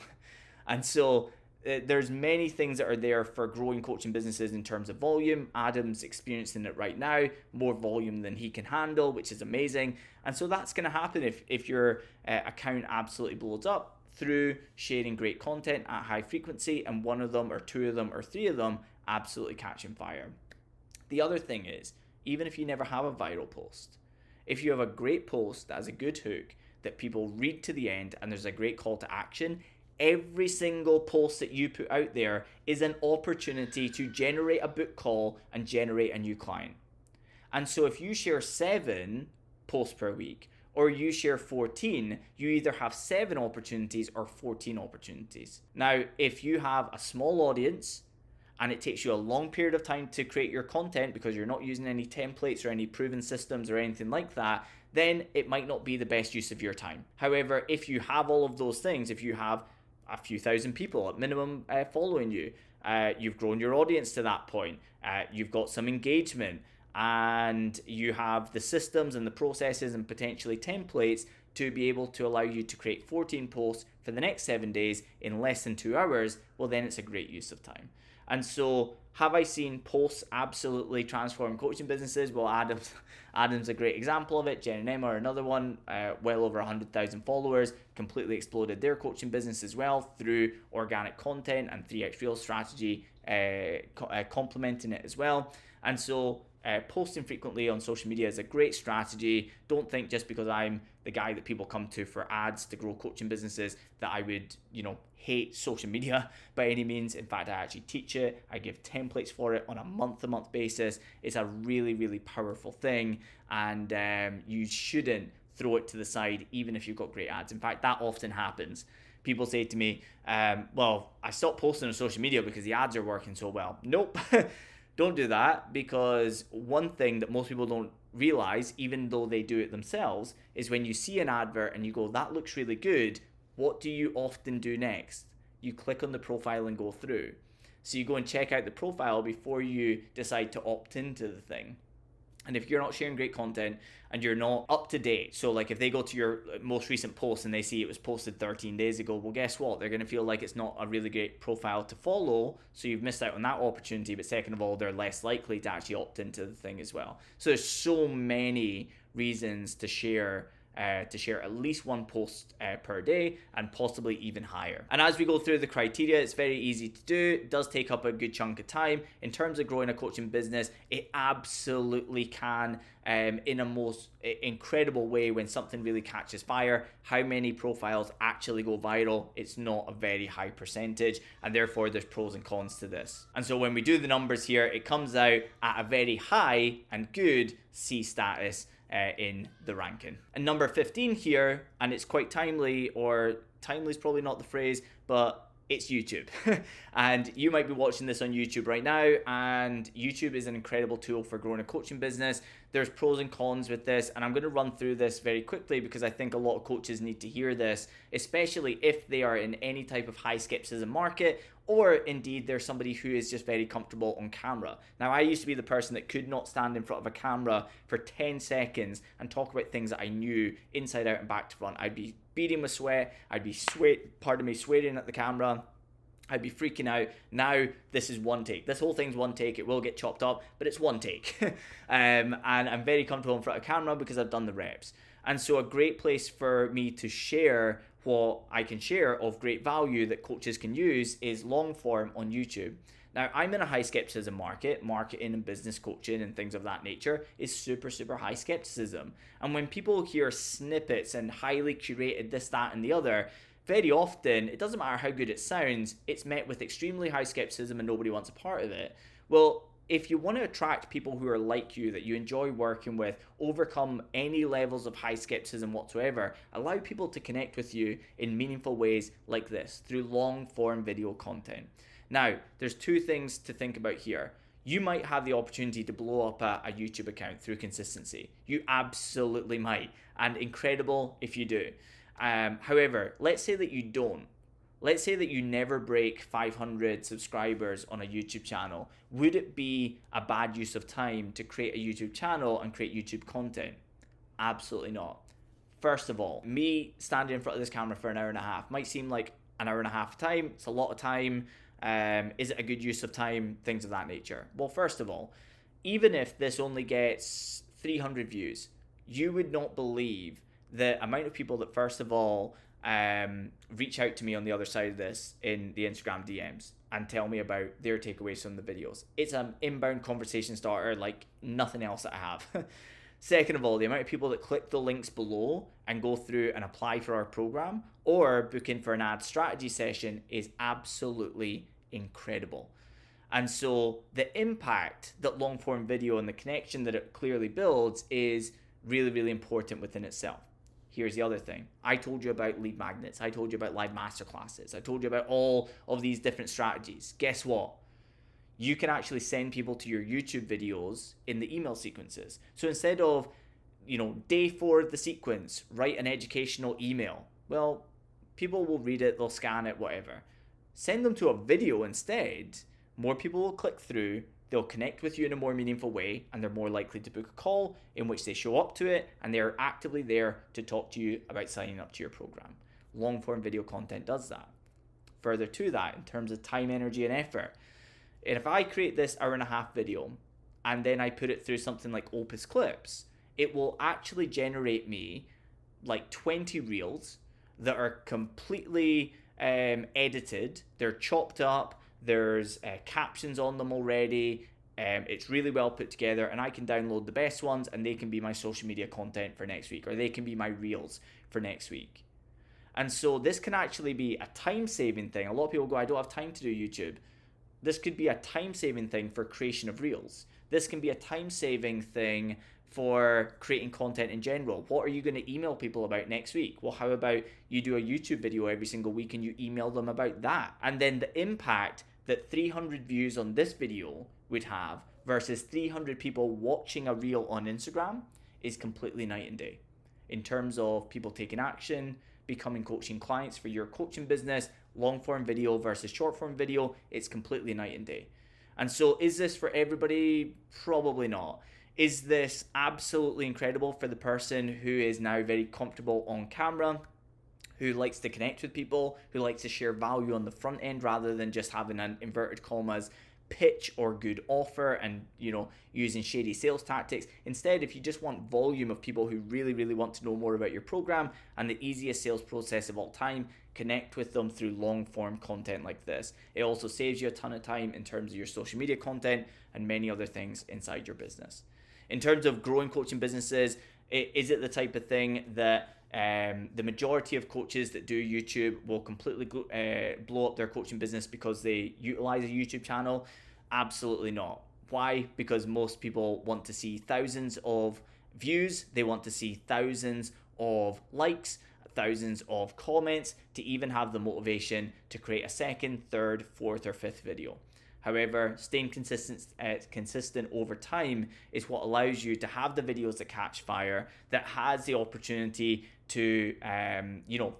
And so there's many things that are there for growing coaching businesses in terms of volume. Adam's experiencing it right now, more volume than he can handle, which is amazing. And so that's going to happen if your account absolutely blows up through sharing great content at high frequency, and one of them or 2 of them or 3 of them absolutely catching fire. The other thing is, even if you never have a viral post, if you have a great post that has a good hook that people read to the end and there's a great call to action, every single post that you put out there is an opportunity to generate a book call and generate a new client. And so if you share 7 posts per week, or you share 14, you either have 7 opportunities or 14 opportunities. Now, if you have a small audience and it takes you a long period of time to create your content because you're not using any templates or any proven systems or anything like that, then it might not be the best use of your time. However, if you have all of those things, if you have a few thousand people at minimum following you, you've grown your audience to that point, you've got some engagement, and you have the systems and the processes and potentially templates to be able to allow you to create 14 posts for the next 7 days in less than 2 hours, well, then it's a great use of time. And so, have I seen posts absolutely transform coaching businesses? Well, Adam's a great example of it. Jen and Emma are another one, well over 100,000 followers, completely exploded their coaching business as well through organic content and 3x reel strategy, complementing it as well. And so, posting frequently on social media is a great strategy. Don't think just because I'm the guy that people come to for ads to grow coaching businesses that I would, hate social media by any means. In fact, I actually teach it. I give templates for it on a month-to-month basis. It's a really, really powerful thing, and you shouldn't throw it to the side even if you've got great ads. In fact, that often happens. People say to me, well, I stopped posting on social media because the ads are working so well. Nope. Don't do that, because one thing that most people don't realize, even though they do it themselves, is when you see an advert and you go, that looks really good, what do you often do next? You click on the profile and go through. So you go and check out the profile before you decide to opt into the thing. And if you're not sharing great content and you're not up to date, so like if they go to your most recent post and they see it was posted 13 days ago, well, guess what? They're going to feel like it's not a really great profile to follow, so you've missed out on that opportunity. But second of all, they're less likely to actually opt into the thing as well. So there's so many reasons to share to share at least one post per day, and possibly even higher. And as we go through the criteria, it's very easy to do. It does take up a good chunk of time. In terms of growing a coaching business, it absolutely can, in a most incredible way when something really catches fire. How many profiles actually go viral? It's not a very high percentage, and therefore there's pros and cons to this. And so when we do the numbers here, it comes out at a very high and good C status in the ranking. And number 15 here, and it's quite timely, or timely is probably not the phrase, but it's YouTube. And you might be watching this on YouTube right now, and YouTube is an incredible tool for growing a coaching business. There's pros and cons with this, and I'm going to run through this very quickly because I think a lot of coaches need to hear this, especially if they are in any type of high skepticism market, or indeed they're somebody who is just very comfortable on camera. Now, I used to be the person that could not stand in front of a camera for 10 seconds and talk about things that I knew inside out and back to front. I'd be beating with sweat, I'd be sweating at the camera, I'd be freaking out. Now this is one take. This whole thing's one take. It will get chopped up, but it's one take. And I'm very comfortable in front of camera because I've done the reps. And so a great place for me to share what I can share of great value that coaches can use is long form on YouTube. Now, I'm in a high skepticism market. Marketing and business coaching and things of that nature is super, super high skepticism. And when people hear snippets and highly curated this, that, and the other, very often, it doesn't matter how good it sounds, it's met with extremely high skepticism and nobody wants a part of it. Well, if you want to attract people who are like you, that you enjoy working with, overcome any levels of high skepticism whatsoever, allow people to connect with you in meaningful ways like this, through long form video content. Now, there's two things to think about here. You might have the opportunity to blow up a YouTube account through consistency. You absolutely might, and incredible if you do. However, let's say that you don't. Let's say that you never break 500 subscribers on a YouTube channel. Would it be a bad use of time to create a YouTube channel and create YouTube content? Absolutely not. First of all, me standing in front of this camera for an hour and a half might seem like an hour and a half of time. It's a lot of time. Is it a good use of time? Things of that nature. Well, first of all, even if this only gets 300 views, you would not believe the amount of people that, first of all, reach out to me on the other side of this in the Instagram DMs and tell me about their takeaways from the videos. It's an inbound conversation starter like nothing else that I have. Second of all, the amount of people that click the links below and go through and apply for our program or book in for an ad strategy session is absolutely incredible. And so the impact that long form video and the connection that it clearly builds is really, really important within itself. Here's the other thing. I told you about lead magnets. I told you about live masterclasses. I told you about all of these different strategies. Guess what? You can actually send people to your YouTube videos in the email sequences. So instead of, day 4 of the sequence, write an educational email. Well, people will read it, they'll scan it, whatever. Send them to a video instead. More people will click through. They'll connect with you in a more meaningful way, and they're more likely to book a call in which they show up to it, and they're actively there to talk to you about signing up to your program. Long form video content does that. Further to that, in terms of time, energy, and effort, if I create this hour and a half video and then I put it through something like Opus Clips, it will actually generate me like 20 reels that are completely edited. They're chopped up. There's captions on them already. It's really well put together, and I can download the best ones and they can be my social media content for next week, or they can be my reels for next week. And so this can actually be a time-saving thing. A lot of people go, I don't have time to do YouTube. This could be a time-saving thing for creation of reels. This can be a time-saving thing for creating content in general. What are you going to email people about next week? Well, how about you do a YouTube video every single week and you email them about that? And then the impact that 300 views on this video would have versus 300 people watching a reel on Instagram is completely night and day. In terms of people taking action, becoming coaching clients for your coaching business, long form video versus short form video, it's completely night and day. And so is this for everybody? Probably not. Is this absolutely incredible for the person who is now very comfortable on camera, who likes to connect with people, who likes to share value on the front end rather than just having an inverted commas pitch or good offer and, you know, using shady sales tactics. Instead, if you just want volume of people who really, really want to know more about your program and the easiest sales process of all time, connect with them through long form content like this. It also saves you a ton of time in terms of your social media content and many other things inside your business. In terms of growing coaching businesses, is it the type of thing that the majority of coaches that do YouTube will completely blow up their coaching business because they utilize a YouTube channel? Absolutely not. Why? Because most people want to see thousands of views, they want to see thousands of likes, thousands of comments to even have the motivation to create a second, third, fourth, or fifth video. However, staying consistent over time is what allows you to have the videos that catch fire, that has the opportunity to,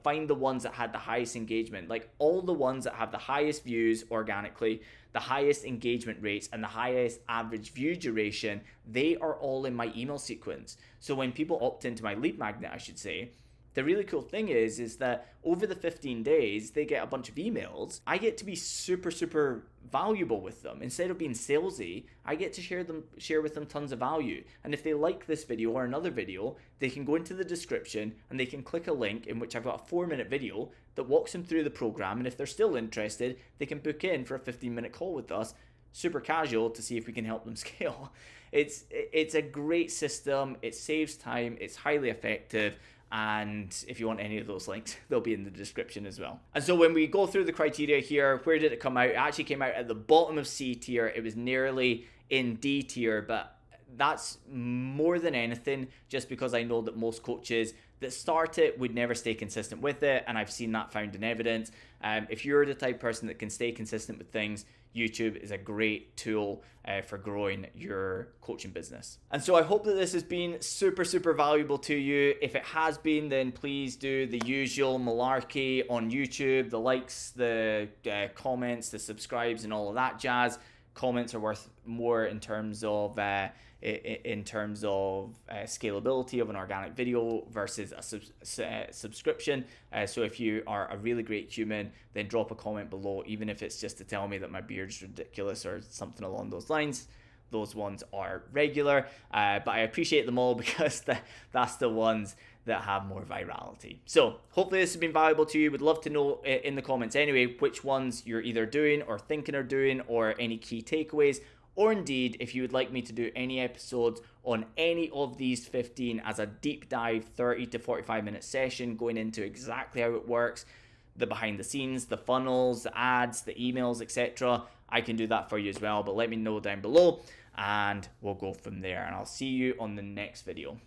find the ones that had the highest engagement. Like all the ones that have the highest views organically, the highest engagement rates, and the highest average view duration, they are all in my email sequence. So when people opt into my lead magnet, I should say, the really cool thing is that over the 15 days, they get a bunch of emails. I get to be super, super valuable with them. Instead of being salesy, I get to share with them tons of value. And if they like this video or another video, they can go into the description and they can click a link in which I've got a 4-minute video that walks them through the program. And if they're still interested, they can book in for a 15-minute call with us, super casual, to see if we can help them scale. It's a great system. It saves time. It's highly effective. And if you want any of those links, they'll be in the description as well. And so when we go through the criteria here, where did it come out? It actually came out at the bottom of C tier. It was nearly in D tier, but that's more than anything just because I know that most coaches that start it would never stay consistent with it, and I've seen that found in evidence. If you're the type of person that can stay consistent with things, YouTube is a great tool for growing your coaching business. And so I hope that this has been super, super valuable to you. If it has been, then please do the usual malarkey on YouTube, the likes, the comments, the subscribes, and all of that jazz. Comments are worth more in terms of scalability of an organic video versus a subscription. So if you are a really great human, then drop a comment below, even if it's just to tell me that my beard's ridiculous or something along those lines. Those ones are regular, but I appreciate them all because that's the ones that have more virality. So hopefully this has been valuable to you. Would love to know in the comments anyway which ones you're either doing or thinking of doing, or any key takeaways, or indeed if you would like me to do any episodes on any of these 15 as a deep dive 30 to 45 minute session going into exactly how it works, the behind the scenes, the funnels, the ads, the emails, etc. I can do that for you as well, but let me know down below and we'll go from there, and I'll see you on the next video.